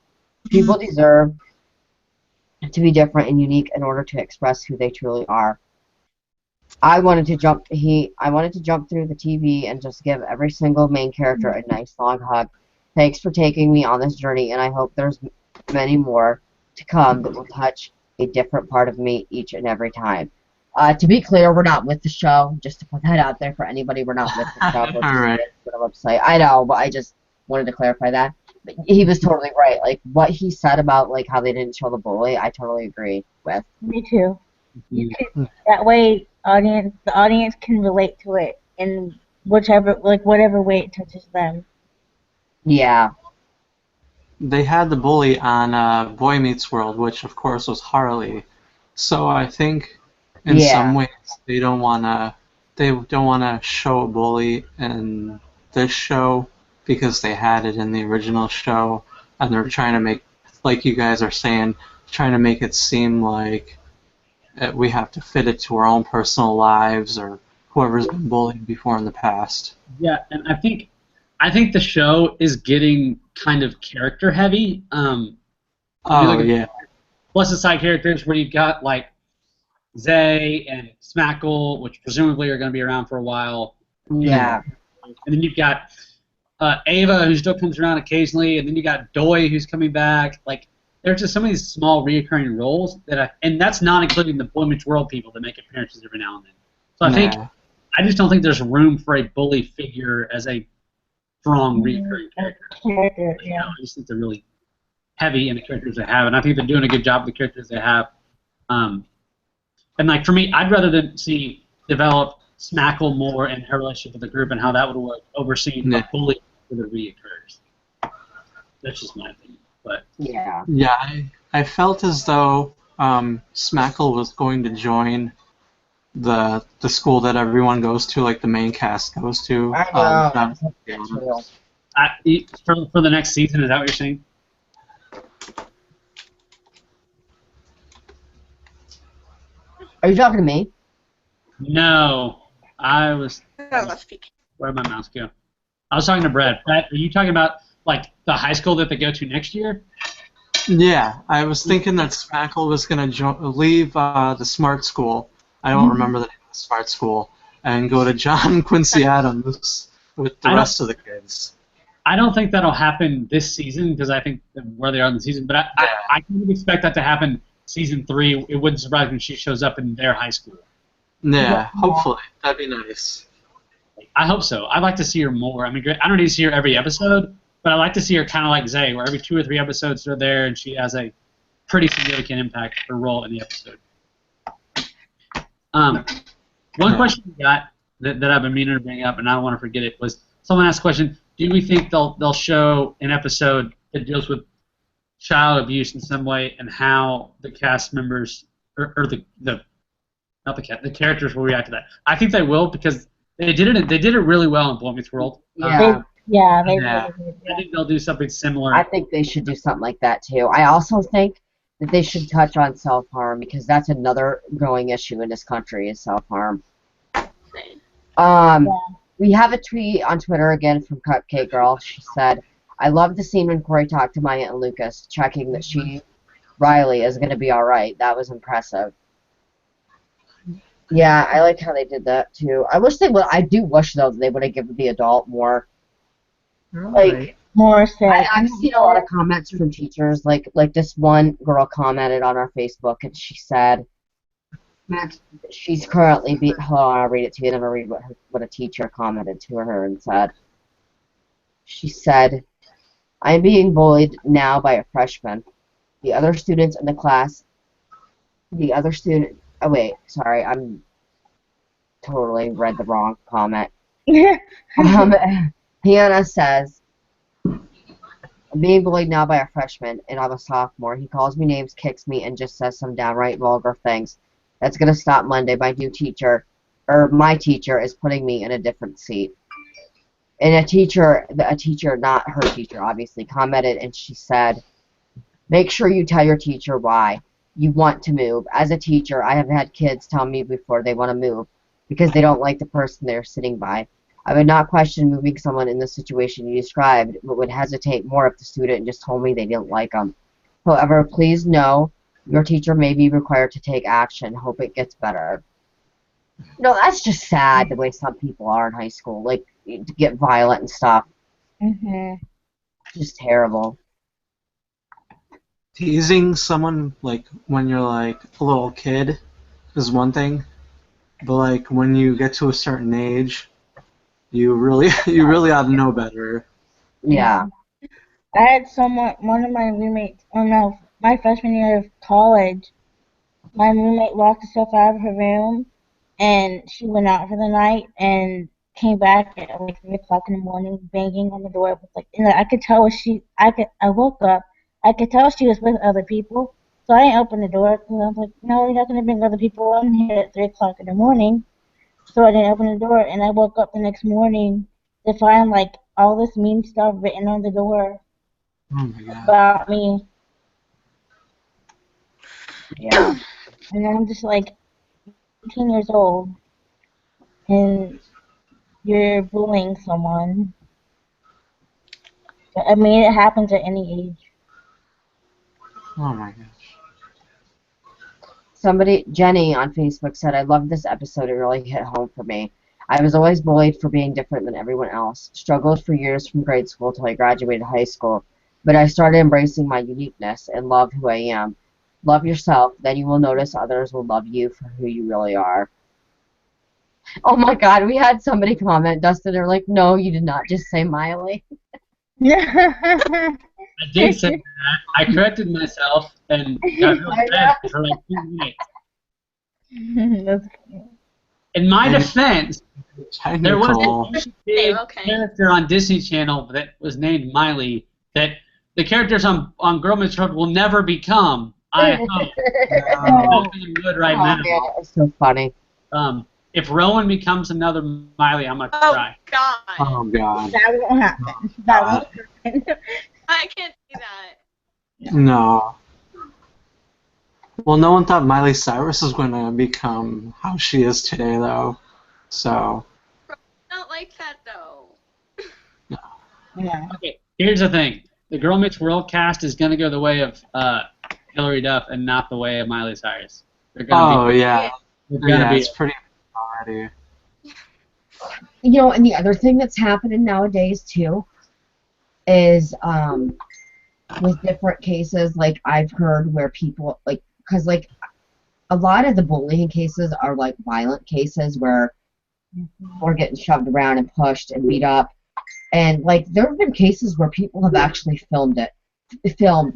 Speaker 2: People deserve to be different and unique in order to express who they truly are. I wanted to jump through the TV and just give every single main character a nice long hug. Thanks for taking me on this journey, and I hope there's many more to come that will touch a different part of me each and every time. To be clear, we're not with the show. Just to put that out there for anybody, we're not with the show. We're
Speaker 4: All right.
Speaker 2: just on the website. I know, but I just wanted to clarify that. But he was totally right. Like what he said about like how they didn't show the bully, I totally agree with.
Speaker 1: Me too. That way, the audience can relate to it in whatever way it touches them.
Speaker 2: Yeah.
Speaker 4: They had the bully on Boy Meets World, which of course was Harley. So I think in some ways they don't wanna show a bully in this show because they had it in the original show, and they're trying to make, like you guys are saying, trying to make it seem like we have to fit it to our own personal lives or whoever's been bullied before in the past.
Speaker 5: Yeah, and I think I think the show is getting kind of character heavy.
Speaker 4: Oh yeah.
Speaker 5: Plus the side characters where you've got like Zay and Smackle, which presumably are going to be around for a while.
Speaker 2: Yeah.
Speaker 5: And then you've got Ava, who still comes around occasionally, and then you got Doi, who's coming back. Like, there's just some of these small reoccurring roles and that's not including the Boy Meets World people that make appearances every now and then. So I just don't think there's room for a bully figure as a strong reoccurring character.
Speaker 1: Yeah.
Speaker 5: I just think they're really heavy in the characters they have, and I think they're doing a good job with the characters they have. And like for me, I'd rather than see develop Smackle more and her relationship with the group and how that would work, overseeing the bully that reoccurs. That's just my opinion. But
Speaker 2: yeah.
Speaker 4: I felt as though Smackle was going to join the school that everyone goes to, like the main cast goes to.
Speaker 2: I know.
Speaker 5: For the next season, is that what you're saying?
Speaker 2: Are you talking to me?
Speaker 5: No, I was. Where'd my mouse go? I was talking to Brad. Brad, are you talking about like the high school that they go to next year?
Speaker 4: Yeah, I was thinking that Smackle was going to leave the smart school. I don't remember the name of the smart school, and go to John Quincy Adams with the rest of the kids.
Speaker 5: I don't think that'll happen this season because I think where they are in the season, but I kind of expect that to happen season 3. It wouldn't surprise me when she shows up in their high school.
Speaker 4: Yeah, hopefully. That'd be nice.
Speaker 5: I hope so. I'd like to see her more. I mean, I don't need to see her every episode, but I like to see her kind of like Zay, where every 2 or 3 episodes they're there and she has a pretty significant impact, her role in the episode. One question we got that I've been meaning to bring up, and I don't want to forget it, was someone asked a question, do we think they'll show an episode that deals with child abuse in some way and how the cast members, or the characters will react to that? I think they will because they did it really well in Boy Meets World.
Speaker 2: Yeah.
Speaker 1: They
Speaker 5: I think they'll do something similar.
Speaker 2: I think they should do something like that too. I also think that they should touch on self-harm because that's another growing issue in this country is self-harm. We have a tweet on Twitter again from Cupcake Girl. She said, I love the scene when Corey talked to Maya and Lucas, checking that Riley, is going to be alright. That was impressive. Yeah, I like how they did that too. I do wish though that they would have given the adult more. Like
Speaker 1: more say.
Speaker 2: I've seen a lot of comments from teachers. Like this one girl commented on our Facebook and she said she's currently hold on, I'll read it to you and then I'll read what a teacher commented to her and said. She said, I am being bullied now by a freshman. The other students in the class, oh wait, sorry, I'm totally read the wrong comment. Hannah says, I'm being bullied now by a freshman, and I'm a sophomore. He calls me names, kicks me, and just says some downright vulgar things. That's going to stop Monday. My teacher is putting me in a different seat. And a teacher, not her teacher, obviously, commented, and she said, make sure you tell your teacher why you want to move. As a teacher, I have had kids tell me before they want to move because they don't like the person they're sitting by. I would not question moving someone in the situation you described, but would hesitate more if the student just told me they didn't like them. However, please know your teacher may be required to take action. Hope it gets better. No, that's just sad the way some people are in high school, like to get violent and stuff. Just terrible.
Speaker 4: Teasing someone like when you're like a little kid is one thing, but like when you get to a certain age, you really ought to know better.
Speaker 2: Yeah.
Speaker 1: I had one of my roommates, my freshman year of college, my roommate locked herself out of her room, and she went out for the night and came back at like 3 o'clock in the morning, banging on the door. And I could tell I woke up, I could tell she was with other people, so I didn't open the door because I was like, no, you're not going to bring other people in here at 3 o'clock in the morning. So I didn't open the door, and I woke up the next morning to find like all this mean stuff written on the door about me.
Speaker 2: Yeah.
Speaker 1: And I'm just like 18 years old, and you're bullying someone. I mean, it happens at any age.
Speaker 4: Oh my gosh.
Speaker 2: Jenny on Facebook said, I loved this episode. It really hit home for me. I was always bullied for being different than everyone else. Struggled for years from grade school till I graduated high school. But I started embracing my uniqueness and love who I am. Love yourself, then you will notice others will love you for who you really are. Oh my God, we had somebody comment, Dustin, they're like, no, you did not just say Miley.
Speaker 5: I did say that. I corrected myself and got real mad for like 2 minutes.
Speaker 1: That's
Speaker 5: In my defense, there was
Speaker 4: Technical.
Speaker 5: a big character on Disney Channel that was named Miley that the characters on Girl Meets World will never become. I hope.
Speaker 4: Oh,
Speaker 5: Nothing good right
Speaker 2: Oh,
Speaker 5: now.
Speaker 2: man, it was so funny.
Speaker 5: If Rowan becomes another Miley, I'm gonna cry.
Speaker 3: God.
Speaker 4: oh God.
Speaker 1: That won't happen. That won't happen.
Speaker 3: I can't see that.
Speaker 4: No. Well, no one thought Miley Cyrus was going to become how she is today, though. So.
Speaker 3: Not like that though.
Speaker 1: Yeah.
Speaker 5: Okay, here's the thing: the Girl Meets World cast is gonna go the way of Hilary Duff and not the way of Miley Cyrus. They're gonna
Speaker 4: Oh yeah.
Speaker 5: they're gonna
Speaker 4: Yeah,
Speaker 5: be
Speaker 4: it's pretty already.
Speaker 2: You know, and the other thing that's happening nowadays, too, is with different cases, like, I've heard where people, like, because, like, a lot of the bullying cases are, like, violent cases where people are getting shoved around and pushed and beat up. And, like, there have been cases where people have actually filmed,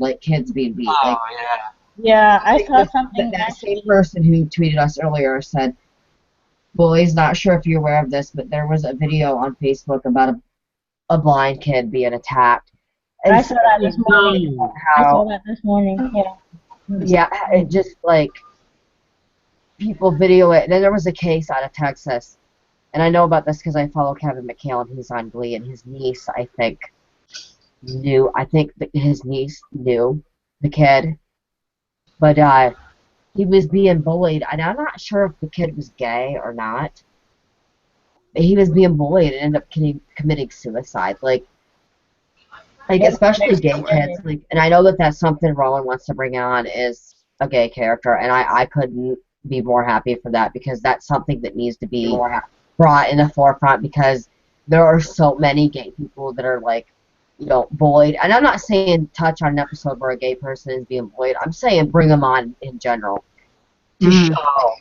Speaker 2: like, kids being beat.
Speaker 4: Oh
Speaker 2: Like,
Speaker 4: yeah.
Speaker 1: Yeah, I saw something
Speaker 2: that same person who tweeted us earlier said, Bully's not sure if you're aware of this, but there was a video on Facebook about a blind kid being attacked. And
Speaker 1: I saw that this morning. I saw
Speaker 2: how,
Speaker 1: that this morning. Yeah.
Speaker 2: yeah, it just, like, people video it. And then there was a case out of Texas. And I know about this because I follow Kevin McHale, and he's on Glee, and his niece, I think his niece knew the kid. But he was being bullied, and I'm not sure if the kid was gay or not. He was being bullied and ended up committing suicide. Like especially gay kids. Like, and I know that that's something Rowan wants to bring on is a gay character, and I couldn't be more happy for that because that's something that needs to be brought in the forefront because there are so many gay people that are like, you know, bullied. And I'm not saying touch on an episode where a gay person is being bullied. I'm saying bring them on in general to show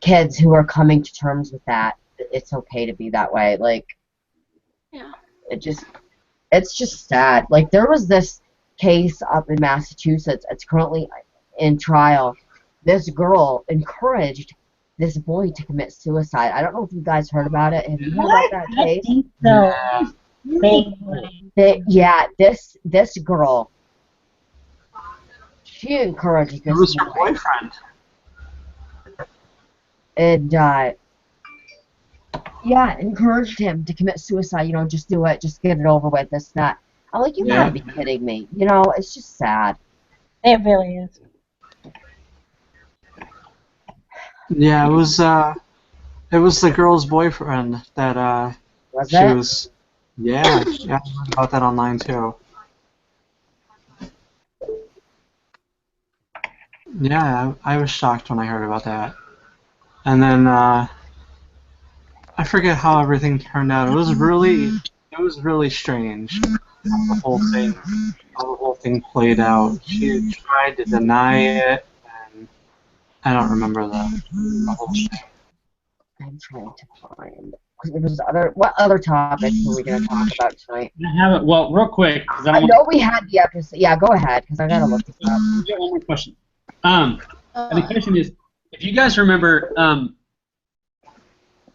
Speaker 2: kids who are coming to terms with that it's okay to be that way. Like,
Speaker 3: Yeah.
Speaker 2: It's just sad. Like, there was this case up in Massachusetts. It's currently in trial. This girl encouraged this boy to commit suicide. I don't know if you guys heard about it. Have you heard about that
Speaker 1: I
Speaker 2: case?
Speaker 1: think so.
Speaker 2: This girl, she encouraged
Speaker 4: It
Speaker 2: this
Speaker 4: was her
Speaker 2: boy.
Speaker 4: boyfriend.
Speaker 2: And encouraged him to commit suicide. You know, just do it, just get it over with. This, that. I'm like, you gotta be kidding me. You know, it's just sad.
Speaker 1: It really is.
Speaker 4: Yeah, it was the girl's boyfriend that
Speaker 2: Was
Speaker 4: she
Speaker 2: it?
Speaker 4: was. Yeah, I heard about that online too. Yeah, I was shocked when I heard about that. And then I forget how everything turned out. It was really strange how the whole thing played out. She tried to deny it, and I don't remember the whole thing.
Speaker 2: I'm trying to find. There was what other topics were we going to talk about tonight?
Speaker 5: I have it. Well, real quick, because
Speaker 2: I know we had the episode. Yeah, go ahead, because I got to look this up.
Speaker 5: I got one more question. And the question is, if you guys remember,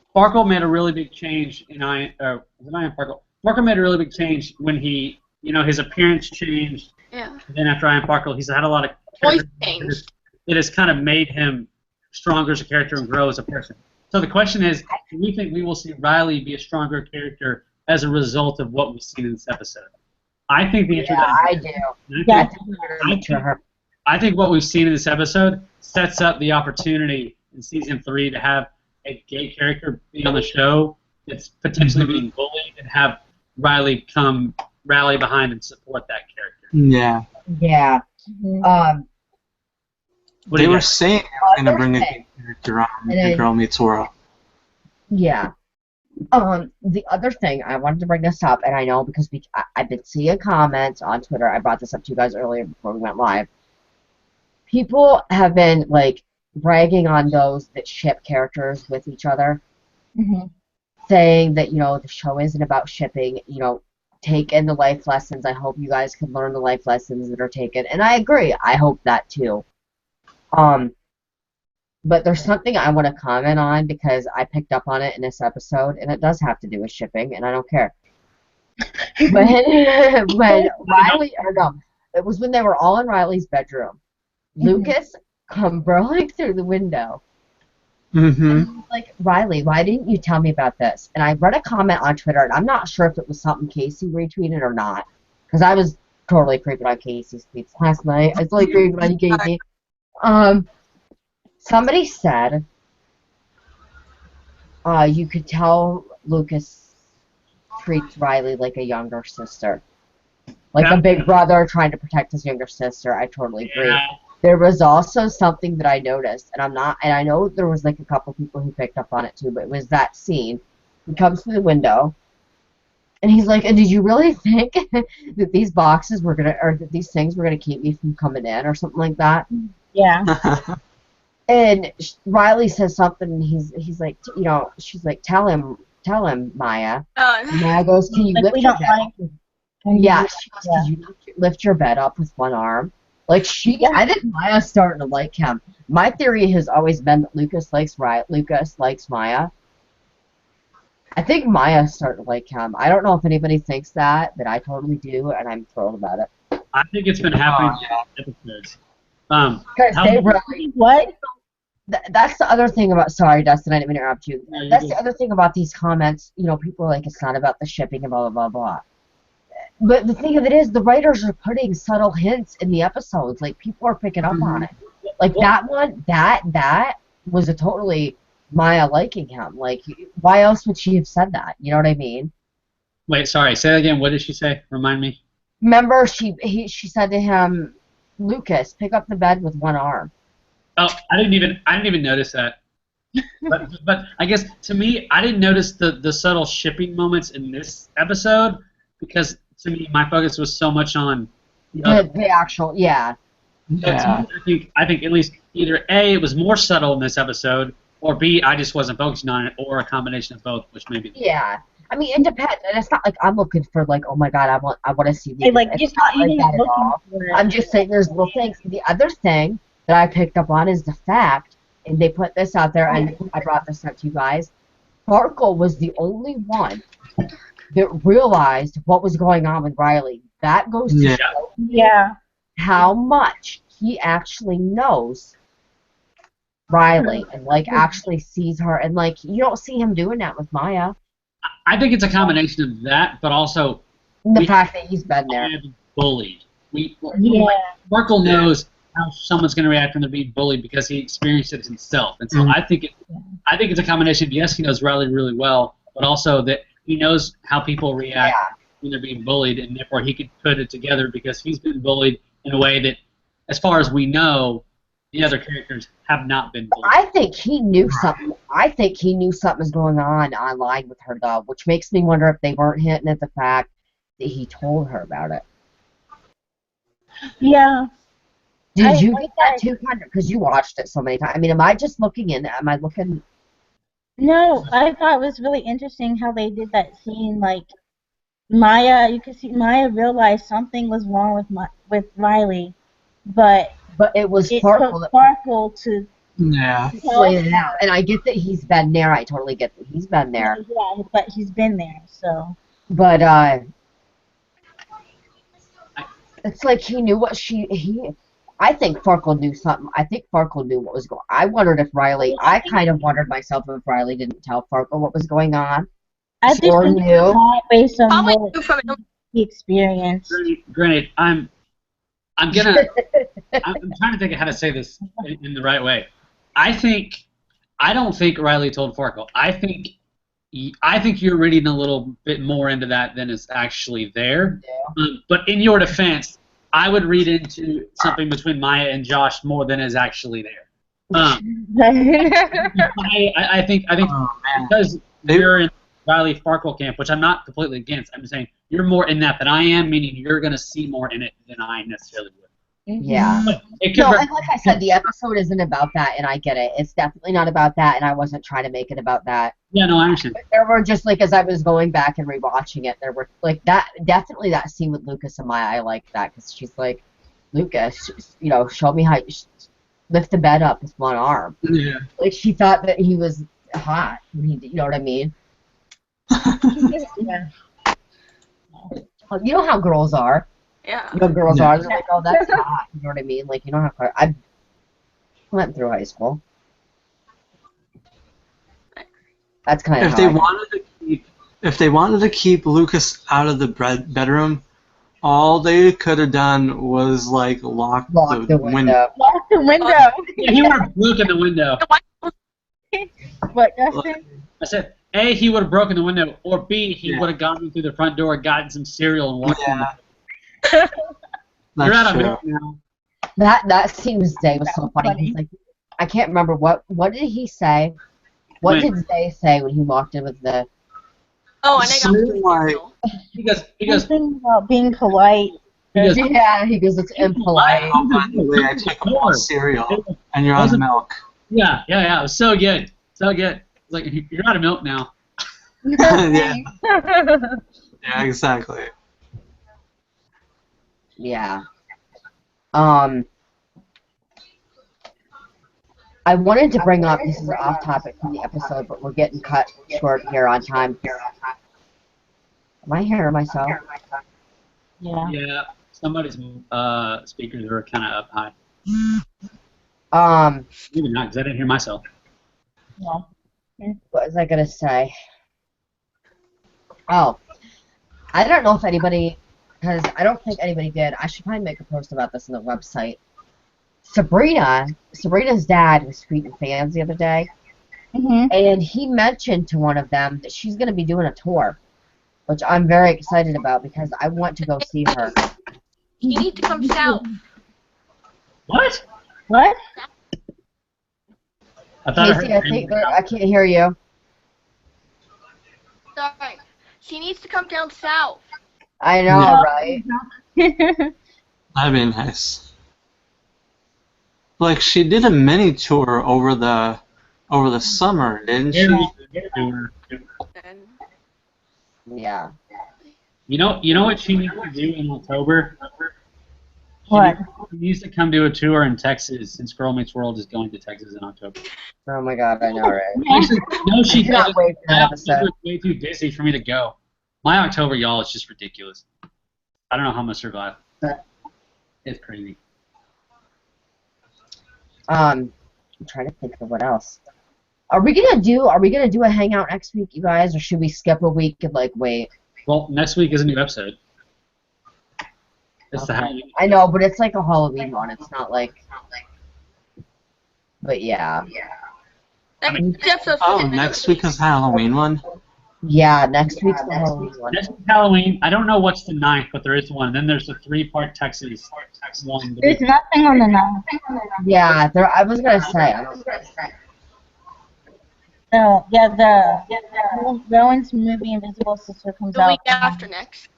Speaker 5: Sparkle made a really big change in Sparkle? Sparkle made a really big change when he, his appearance changed.
Speaker 3: Yeah.
Speaker 5: And then after Iron Sparkle, he's had a lot of
Speaker 3: Voice change.
Speaker 5: It has kind of made him stronger as a character and grow as a person. So the question is, do we think we will see Riley be a stronger character as a result of what we've seen in this episode? I think the answer
Speaker 2: I do.
Speaker 1: Yeah.
Speaker 5: I think what we've seen in this episode sets up the opportunity in season 3 to have a gay character be on the show that's potentially being bullied and have Riley come rally behind and support that character.
Speaker 4: Yeah.
Speaker 2: Yeah.
Speaker 1: Mhm.
Speaker 5: What do
Speaker 4: They
Speaker 5: you
Speaker 4: were
Speaker 5: guys-
Speaker 4: saying they were going to bring a new character on
Speaker 2: And
Speaker 4: The
Speaker 2: then-
Speaker 4: Girl Meets World.
Speaker 2: Yeah. The other thing I wanted to bring this up, and I know because I've been seeing comments on Twitter. I brought this up to you guys earlier before we went live. People have been like bragging on those that ship characters with each other,
Speaker 1: Mhm.
Speaker 2: saying that the show isn't about shipping. Take in the life lessons. I hope you guys can learn the life lessons that are taken, and I agree. I hope that too. But there's something I want to comment on because I picked up on it in this episode, and it does have to do with shipping, and I don't care. When Riley, or no, it was when they were all in Riley's bedroom. Lucas come burling through the window.
Speaker 4: Mm-hmm.
Speaker 2: And he's like, Riley, why didn't you tell me about this? And I read a comment on Twitter, and I'm not sure if it was something Casey retweeted or not, because I was totally creeping on Casey's tweets last night. I was totally creeping on Casey. Somebody said, you could tell Lucas treats Riley like a younger sister. Like a big brother trying to protect his younger sister. I totally agree.
Speaker 5: Yeah.
Speaker 2: There was also something that I noticed, and I know there was like a couple people who picked up on it too, but it was that scene. He comes through the window, and he's like, and did you really think that these boxes were or that these things were gonna keep me from coming in, or something like that?
Speaker 1: Yeah.
Speaker 2: And Riley says something, and he's like, she's like, tell him, Maya. And Maya goes, can you
Speaker 1: Like,
Speaker 2: lift
Speaker 1: we
Speaker 2: your
Speaker 1: don't
Speaker 2: bed?
Speaker 1: like.
Speaker 2: Yeah, she goes, can you lift your bed up with one arm? Like I think Maya's starting to like him. My theory has always been that Lucas likes Maya. I think Maya's starting to like him. I don't know if anybody thinks that, but I totally do, and I'm thrilled about it.
Speaker 5: I think it's been happening in episodes.
Speaker 2: Because
Speaker 5: How-
Speaker 2: they really.
Speaker 1: What?
Speaker 2: That's the other thing about. Sorry, Dustin, I didn't mean to interrupt you.
Speaker 5: No, you're
Speaker 2: That's
Speaker 5: good.
Speaker 2: the other thing about these comments. People are like, it's not about the shipping and blah blah blah blah. But the thing of it is, the writers are putting subtle hints in the episodes. Like people are picking up on it. Like that one, that was a totally Maya liking him. Like, why else would she have said that? You know what I mean?
Speaker 5: Wait, sorry. Say that again. What did she say? Remind me.
Speaker 2: Remember, she said to him, Lucas, pick up the bed with one arm.
Speaker 5: Oh, I didn't even notice that. But I guess to me, I didn't notice the subtle shipping moments in this episode because to me, my focus was so much on
Speaker 2: The actual, yeah.
Speaker 4: Yeah.
Speaker 5: I think at least either A, it was more subtle in this episode, or B, I just wasn't focusing on it, or a combination of both, which maybe.
Speaker 2: Yeah. I mean, it depends, and it's not like I'm looking for like, oh my god, I want to see.
Speaker 1: Hey, like,
Speaker 2: it's
Speaker 1: it's not
Speaker 2: like
Speaker 1: even
Speaker 2: that at
Speaker 1: looking
Speaker 2: all.
Speaker 1: for it.
Speaker 2: I'm just saying there's little things. The other thing that I picked up on is the fact, and they put this out there, and I brought this up to you guys. Sparkle was the only one that realized what was going on with Riley. That goes to
Speaker 4: Yeah.
Speaker 2: show
Speaker 1: Yeah.
Speaker 2: how much he actually knows Riley and like actually sees her, and like you don't see him doing that with Maya.
Speaker 5: I think it's a combination of that, but also
Speaker 2: The fact that he's been there.
Speaker 5: being bullied.
Speaker 1: Yeah.
Speaker 5: Sparkle knows how someone's going to react when they're being bullied because he experienced it himself, and so
Speaker 4: Mhm.
Speaker 5: I think it's a combination. Yes, he knows Riley really well, but also that he knows how people react when they're being bullied, and therefore he could put it together because he's been bullied in a way that, as far as we know, the other characters have not been bullied.
Speaker 2: I think he knew something. I think he knew something was going on online with her, though, which makes me wonder if they weren't hinting at the fact that he told her about it.
Speaker 1: Yeah.
Speaker 2: Did you get that too, Kendra? Because you watched it so many times. I mean, am I just looking in? Am I looking?
Speaker 1: No, I thought it was really interesting how they did that scene. Like Maya, you could see Maya realized something was wrong with Riley, but
Speaker 2: But it was
Speaker 1: it
Speaker 2: Sparkle
Speaker 1: took
Speaker 2: that
Speaker 1: Sparkle to
Speaker 4: Yeah.
Speaker 2: pointed it out. And I get that he's been there. I totally get that he's been there.
Speaker 1: Yeah, but he's been there, so.
Speaker 2: But it's like he knew what I think Farkle knew something. I think Farkle knew what was going on. I wondered if Riley, I kind of wondered myself if Riley didn't tell Farkle what was going on.
Speaker 1: I just
Speaker 2: Or
Speaker 1: think
Speaker 2: knew.
Speaker 1: it's all based on
Speaker 3: Probably
Speaker 1: what
Speaker 3: knew from
Speaker 1: he experienced.
Speaker 5: Granted, I'm trying to think of how to say this in the right way. I don't think Riley told Farkle. I think I think you're reading a little bit more into that than is actually there. But in your defense, I would read into something between Maya and Josh more than is actually there. I think because you're in Riley Farkle camp, which I'm not completely against. I'm just saying you're more in that than I am, meaning you're going to see more in it than I necessarily would.
Speaker 2: Yeah. No, and like I said, the episode isn't about that, and I get it. It's definitely not about that, and I wasn't trying to make it about that.
Speaker 5: Yeah, no, I understand.
Speaker 2: But there were just, like, as I was going back and rewatching it, there were, like, definitely that scene with Lucas and Maya, I liked that, because she's like, Lucas, you know, show me how you lift the bed up with one arm.
Speaker 4: Yeah.
Speaker 2: Like, she thought that he was hot, you know what I mean?
Speaker 1: Yeah.
Speaker 2: You know how girls are.
Speaker 3: Yeah.
Speaker 2: You know, girls are. They're like, oh, that's hot. You know what I mean? Like, you know how I went through high school. That's kind of
Speaker 4: If they wanted to keep Lucas out of the bedroom, all they could have done was like lock the window.
Speaker 1: Lock the window.
Speaker 5: Yeah, he would have broken the window.
Speaker 1: What, Justin?
Speaker 5: I said, A, he would have broken the window, or B, he would have gotten through the front door, gotten some cereal, and walked in. You're out of milk now.
Speaker 2: That scene was so funny. He's like, I can't remember what did he say? What did Zay say when he walked in with the?
Speaker 3: Oh, and I got cereal.
Speaker 5: He goes.
Speaker 1: Something about being polite.
Speaker 2: He goes, it's impolite.
Speaker 4: Oh, by the way, I took more cereal, and you're out of milk.
Speaker 5: Yeah, it was so good. So good. It's like, you're out of milk now.
Speaker 4: Yeah. Yeah, exactly.
Speaker 2: Yeah. I wanted to bring up, this is off topic from the episode, but we're getting cut short here on time. Am I hearing myself?
Speaker 1: Yeah.
Speaker 5: Yeah. Somebody's speakers are kind of up high. Maybe not, because I didn't hear myself.
Speaker 1: No.
Speaker 2: What was I gonna say? Oh, I don't know if anybody, because I don't think anybody did. I should probably make a post about this on the website. Sabrina's dad was tweeting fans the other day, and he mentioned to one of them that she's going to be doing a tour, which I'm very excited about because I want to go see her.
Speaker 3: You need to come south.
Speaker 5: What?
Speaker 1: What?
Speaker 2: Casey, I can't hear you.
Speaker 3: Sorry. She needs to come down south.
Speaker 2: I know, right?
Speaker 4: That'd be nice. Like, she did a mini tour over the summer, didn't she?
Speaker 2: Yeah.
Speaker 5: You know what she needs to do in October?
Speaker 1: What?
Speaker 5: She needs to come do a tour in Texas, since Girl Meets World is going to Texas in October.
Speaker 2: Oh my God, I know, right?
Speaker 5: Actually, no, she
Speaker 2: cannot
Speaker 5: doesn't.
Speaker 2: wait for that
Speaker 5: My
Speaker 2: episode.
Speaker 5: October is way too busy for me to go. My October, y'all, is just ridiculous. I don't know how I'm gonna survive. It's crazy.
Speaker 2: I'm trying to think of what else. Are we gonna do a hangout next week, you guys, or should we skip a week and like wait?
Speaker 5: Well, next week is a new episode. It's the
Speaker 2: Okay.
Speaker 5: Halloween.
Speaker 2: I know, but it's like a Halloween one. It's not like. But yeah.
Speaker 3: Next episode's
Speaker 4: Oh, next week is Halloween one?
Speaker 2: Yeah, next week's the Halloween one.
Speaker 5: Next week's Halloween. I don't know what's the 9th, but there is one. And then there's the 3-part Texas one.
Speaker 1: There's nothing on the 9th.
Speaker 2: Yeah, I was gonna say.
Speaker 1: So, the Rowan's movie Invisible Sister comes
Speaker 3: the
Speaker 1: out.
Speaker 3: week after next.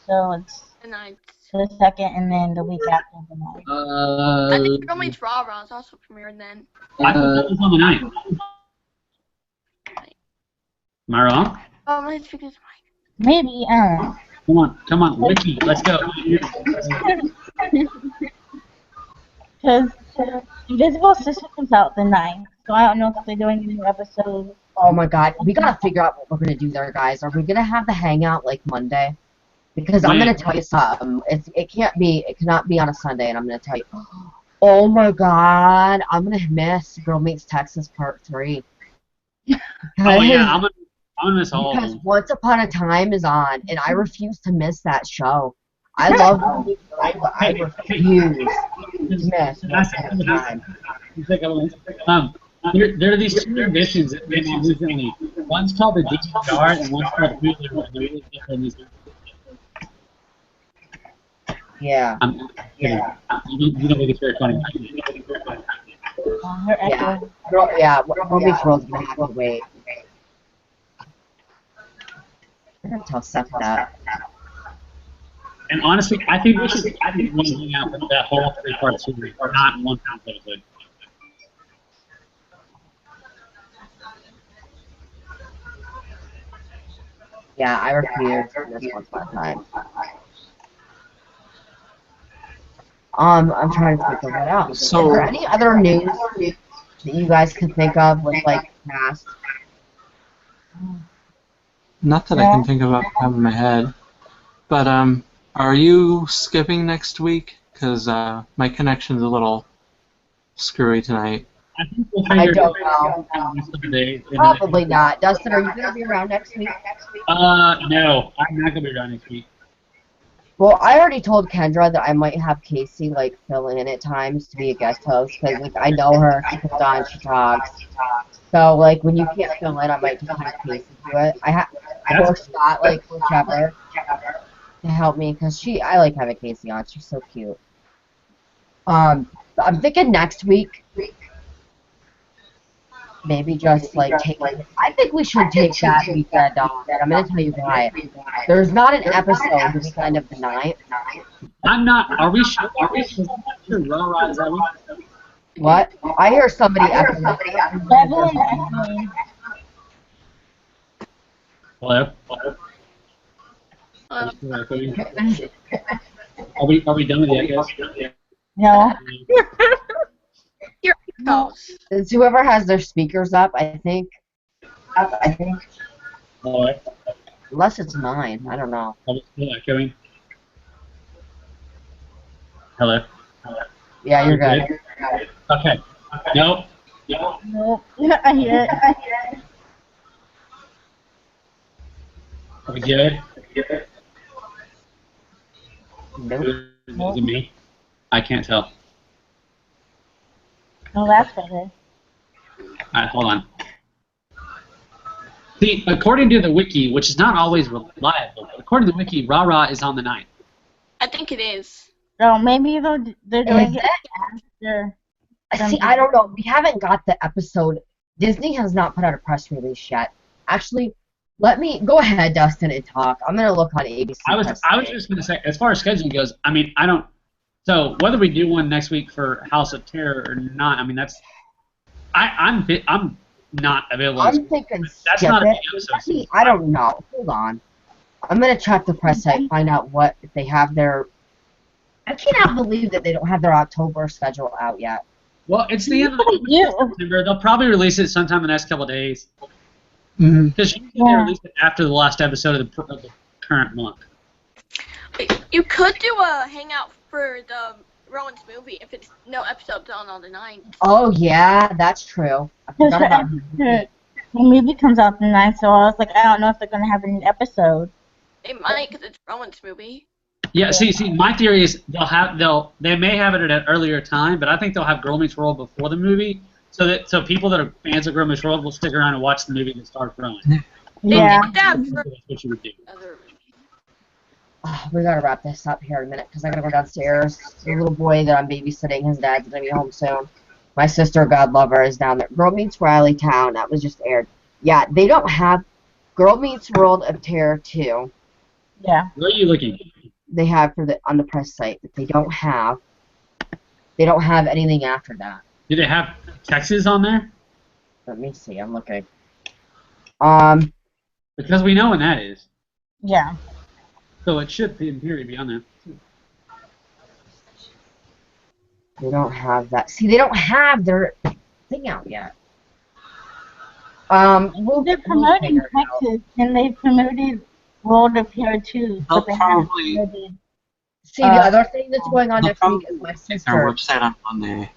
Speaker 1: So it's
Speaker 3: The 9th.
Speaker 1: the 2nd, and then the week after the 9th.
Speaker 3: I think Girl Meets Raw is also premiered then.
Speaker 5: I thought that was on the 9th. Am I wrong?
Speaker 3: Oh, my speaker's
Speaker 1: Maybe, I don't know.
Speaker 5: Come on, Wiki, let's go.
Speaker 1: Because Invisible Sister comes out the 9th, so I don't know if they're doing a new episode.
Speaker 2: Oh my God, we gotta figure out what we're gonna do there, guys. Are we gonna have the hangout like Monday? Because I'm gonna tell you something. It cannot be on a Sunday, and I'm gonna tell you. Oh my God, I'm gonna miss Girl Meets Texas Part 3.
Speaker 5: Oh yeah, I'm gonna miss all of
Speaker 2: Because
Speaker 5: them.
Speaker 2: Once Upon a Time is on, and I refuse to miss that show. I love it. I refuse to miss Once Upon a Time.
Speaker 5: There are these two editions that came out recently One's called the Deep Jar, and one's called Hulu.
Speaker 2: Yeah.
Speaker 5: Yeah. You know, it's very funny.
Speaker 1: Her
Speaker 2: Yeah.
Speaker 1: echo.
Speaker 2: Yeah. Girl Meets World's gonna have to wait. I'm gonna tell Seth that.
Speaker 5: And honestly, I think we should hang out for that whole 3-part series, not one episode.
Speaker 2: Yeah, I refuse this one time. I'm trying to think of what else.
Speaker 4: So-
Speaker 2: Is there any other news that you guys can think of with like past?
Speaker 4: Not that I can think of off the top of my head. But are you skipping next week? Because my connection's a little screwy tonight.
Speaker 5: I think we'll
Speaker 2: I
Speaker 5: figure
Speaker 2: don't
Speaker 5: it out
Speaker 2: know.
Speaker 5: the rest of the day.
Speaker 2: Probably not. Dustin, are you gonna be around next week?
Speaker 5: No, I'm not gonna be around next week.
Speaker 2: Well, I already told Kendra that I might have Casey like fill in at times to be a guest host because like I know her, she comes on, she talks. So like when you can't fill in, I might just have Casey do it. Or Scott, like whichever, to help me because I like having Casey on. She's so cute. I'm thinking next week. Maybe just like I think we should take that weekend off, and I'm gonna tell you why. There's not an episode the weekend of the 9th.
Speaker 5: I'm not. Are we sure? Rah-rah, is that week?
Speaker 2: What? I hear somebody echoing.
Speaker 1: Evelyn echoing.
Speaker 5: Hello. Are we done with the echoes?
Speaker 1: No.
Speaker 3: Your house.
Speaker 2: It's whoever has their speakers up, I think.
Speaker 5: Hello.
Speaker 2: Unless it's mine. I don't know.
Speaker 5: Are we still echoing? Hello.
Speaker 2: Yeah, you're good.
Speaker 5: Okay. Nope.
Speaker 1: Nope. I hear it.
Speaker 5: Are we good?
Speaker 2: Nope.
Speaker 5: Is it me? I can't tell.
Speaker 1: Oh, that's better.
Speaker 5: Alright, hold on. See, according to the wiki, which is not always reliable, but according to the wiki, Rah-Rah is on the 9th.
Speaker 3: I think it is.
Speaker 1: So maybe they're doing it after.
Speaker 2: See, I don't know. We haven't got the episode. Disney has not put out a press release yet. Actually, let me go ahead, Dustin, and talk. I'm gonna look on ABC.
Speaker 5: I was just gonna say, as far as scheduling goes, I mean, I don't. So whether we do one next week for House of Terror or not, I mean that's. I'm not available.
Speaker 2: I'm thinking
Speaker 5: That's
Speaker 2: skip
Speaker 5: not a
Speaker 2: it.
Speaker 5: big episode.
Speaker 2: I don't know. Hold on. I'm gonna check the press site, find out if they have their. I cannot believe that they don't have their October schedule out yet.
Speaker 5: Well, it's the end of September. They'll probably release it sometime in the next couple of days. Because usually they release it after the last episode of the current month.
Speaker 3: You could do a hangout for the Rowan's movie if it's no episodes on the 9th.
Speaker 2: Oh yeah, that's true. I forgot about
Speaker 1: The movie comes out the 9th, so I was like, I don't know if they're gonna have an episode.
Speaker 3: They might, because it's Rowan's movie.
Speaker 5: Yeah, see, my theory is they may have it at an earlier time, but I think they'll have Girl Meets World before the movie, so people that are fans of Girl Meets World will stick around and watch the movie that starts Rowan.
Speaker 1: Yeah.
Speaker 5: That's what you would do.
Speaker 2: Oh, we gotta wrap this up here in a minute because I gotta go downstairs. The little boy that I'm babysitting, his dad's gonna be home soon. My sister, God love her, is down there. Girl Meets Riley Town, that was just aired. Yeah, they don't have Girl Meets World of Terror 2.
Speaker 1: Yeah.
Speaker 5: Where are you looking?
Speaker 2: They have on the press site that they don't have. They don't have anything after that.
Speaker 5: Do they have Texas on there?
Speaker 2: Let me see. I'm looking.
Speaker 5: Because we know when that is.
Speaker 1: Yeah.
Speaker 5: So it should, in theory, be on there.
Speaker 2: They don't have that. See, they don't have their thing out yet.
Speaker 1: They're promoting Texas, and they promoted World of Terror 2.
Speaker 4: They'll
Speaker 1: But they haven't
Speaker 4: probably-
Speaker 1: promoted.
Speaker 2: See, the other thing that's going on
Speaker 4: They'll
Speaker 2: next week is
Speaker 4: probably
Speaker 2: my
Speaker 4: make their
Speaker 2: sister.
Speaker 4: website on Monday.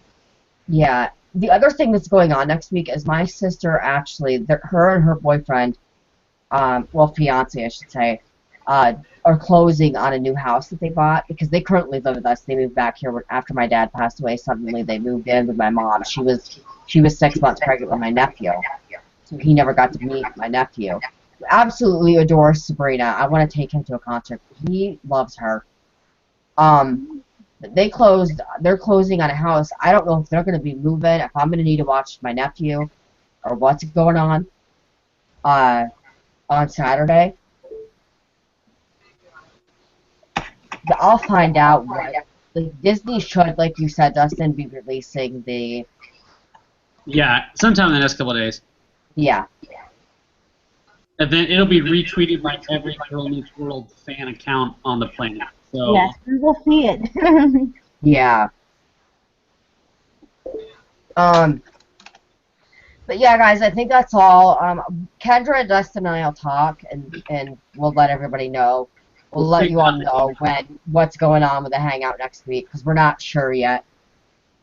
Speaker 2: Yeah, the other thing that's going on next week is my sister actually, her and her boyfriend, fiance I should say, are closing on a new house that they bought because they currently live with us. They moved back here after my dad passed away. Suddenly they moved in with my mom. She was 6 months pregnant with my nephew. so he never got to meet my nephew. Absolutely adores Sabrina. I want to take him to a concert. He loves her. They're closing on a house. I don't know if they're going to be moving, if I'm going to need to watch my nephew, or what's going on Saturday. But I'll find out what. Like, Disney should, like you said, Dustin, be releasing the...
Speaker 5: Yeah, sometime in the next couple of days.
Speaker 2: Yeah.
Speaker 5: And then it'll be retweeted by every Girl Meets World fan account on the planet. So
Speaker 1: Yes, we will see it.
Speaker 2: Yeah. But yeah, guys, I think that's all. Kendra, Dustin, and I'll talk, and we'll let everybody know. We'll let you all know what's going on with the Hangout next week, because we're not sure yet.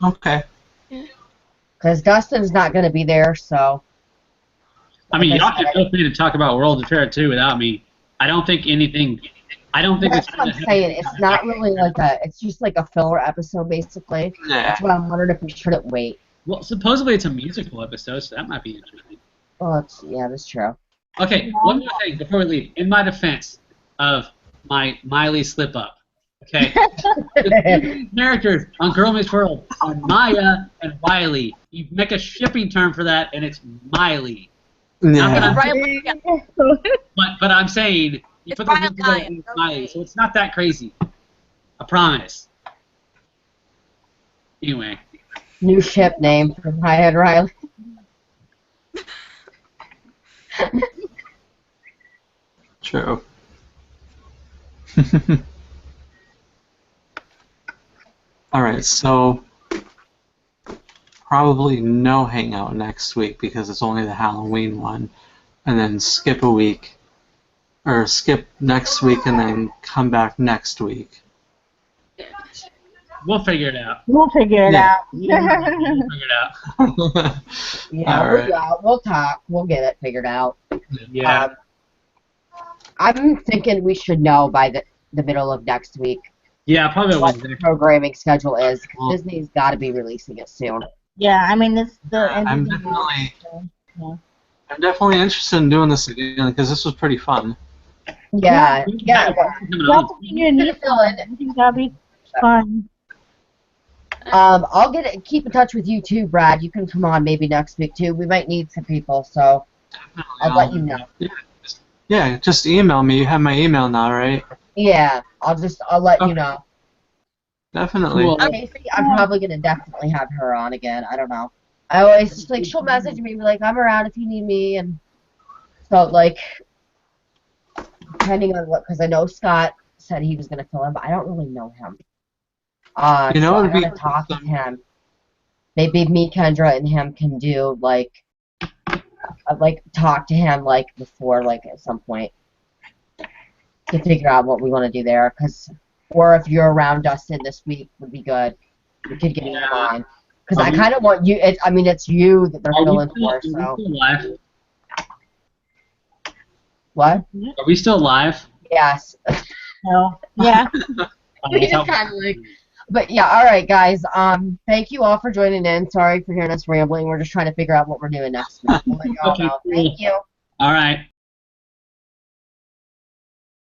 Speaker 4: Okay.
Speaker 2: Because Dustin's not going to be there, so...
Speaker 5: I mean, y'all can feel free to talk about World of Terror too without me. I don't think anything. I don't think
Speaker 2: That's what I'm saying. It's not really like a... It's just like a filler episode, basically.
Speaker 4: Yeah.
Speaker 2: That's why I'm wondering if we shouldn't wait.
Speaker 5: Well, supposedly it's a musical episode, so that might be interesting.
Speaker 2: Well, yeah, that's true.
Speaker 5: Okay, one more thing before we leave. In my defense of my Miley slip-up, okay? The characters on Girl Meets World are Maya and Wiley. You make a shipping term for that, and it's Miley.
Speaker 4: Yeah.
Speaker 3: Riley, yeah.
Speaker 5: But I'm saying you put those
Speaker 3: Brian
Speaker 5: together
Speaker 3: Ryan,
Speaker 5: and it's Miley,
Speaker 3: okay.
Speaker 5: so it's not that crazy. I promise. Anyway.
Speaker 2: New ship name for Maya and Riley.
Speaker 4: True. Alright, so probably no Hangout next week because it's only the Halloween one. And then skip a week. Or skip next week and then come back next week.
Speaker 5: We'll figure it out.
Speaker 1: We'll figure it
Speaker 4: Yeah.
Speaker 1: out.
Speaker 5: We'll figure it out.
Speaker 2: Yeah,
Speaker 4: Alright.
Speaker 2: we'll talk. We'll get it figured out.
Speaker 5: Yeah.
Speaker 2: I'm thinking we should know by the middle of next week
Speaker 5: Yeah, probably
Speaker 2: what
Speaker 5: Wednesday.
Speaker 2: the programming schedule is. Disney's got to be releasing it soon.
Speaker 1: Yeah, I mean, it's the end
Speaker 4: I'm
Speaker 1: of the
Speaker 4: definitely,
Speaker 1: year, so, yeah.
Speaker 4: I'm definitely interested in doing this again because this was pretty fun.
Speaker 2: Yeah.
Speaker 1: Well, you need someone. I think that'll be fun.
Speaker 2: I'll keep in touch with you too, Brad. You can come on maybe next week too. We might need some people, so I'll let you know.
Speaker 4: Yeah, just email me. You have my email now, right?
Speaker 2: Yeah, I'll let you know.
Speaker 4: Definitely.
Speaker 5: Cool.
Speaker 2: Casey, I'm probably gonna definitely have her on again. I don't know. I always just like she'll message me like I'm around if you need me, and so like depending on what, because I know Scott said he was gonna fill in, but I don't really know him.
Speaker 4: You know,
Speaker 2: so
Speaker 4: it'd
Speaker 2: I'm
Speaker 4: be
Speaker 2: gonna talk with him. Maybe me, Kendra, and him can do like talk to him like before, like at some point to figure out what we want to do there, or if you're around Dustin this week would be good. We could get him on because I kind of want you. It's you that they're filling for. So
Speaker 5: Are we still live?
Speaker 2: what?
Speaker 5: Are we still live?
Speaker 2: Yes.
Speaker 1: So, yeah.
Speaker 2: We just kind of like. But yeah, all right, guys. Thank you all for joining in. Sorry for hearing us rambling. We're just trying to figure out what we're doing next week. We'll let you all
Speaker 5: Okay,
Speaker 2: know.
Speaker 5: cool.
Speaker 2: Thank you.
Speaker 5: All right.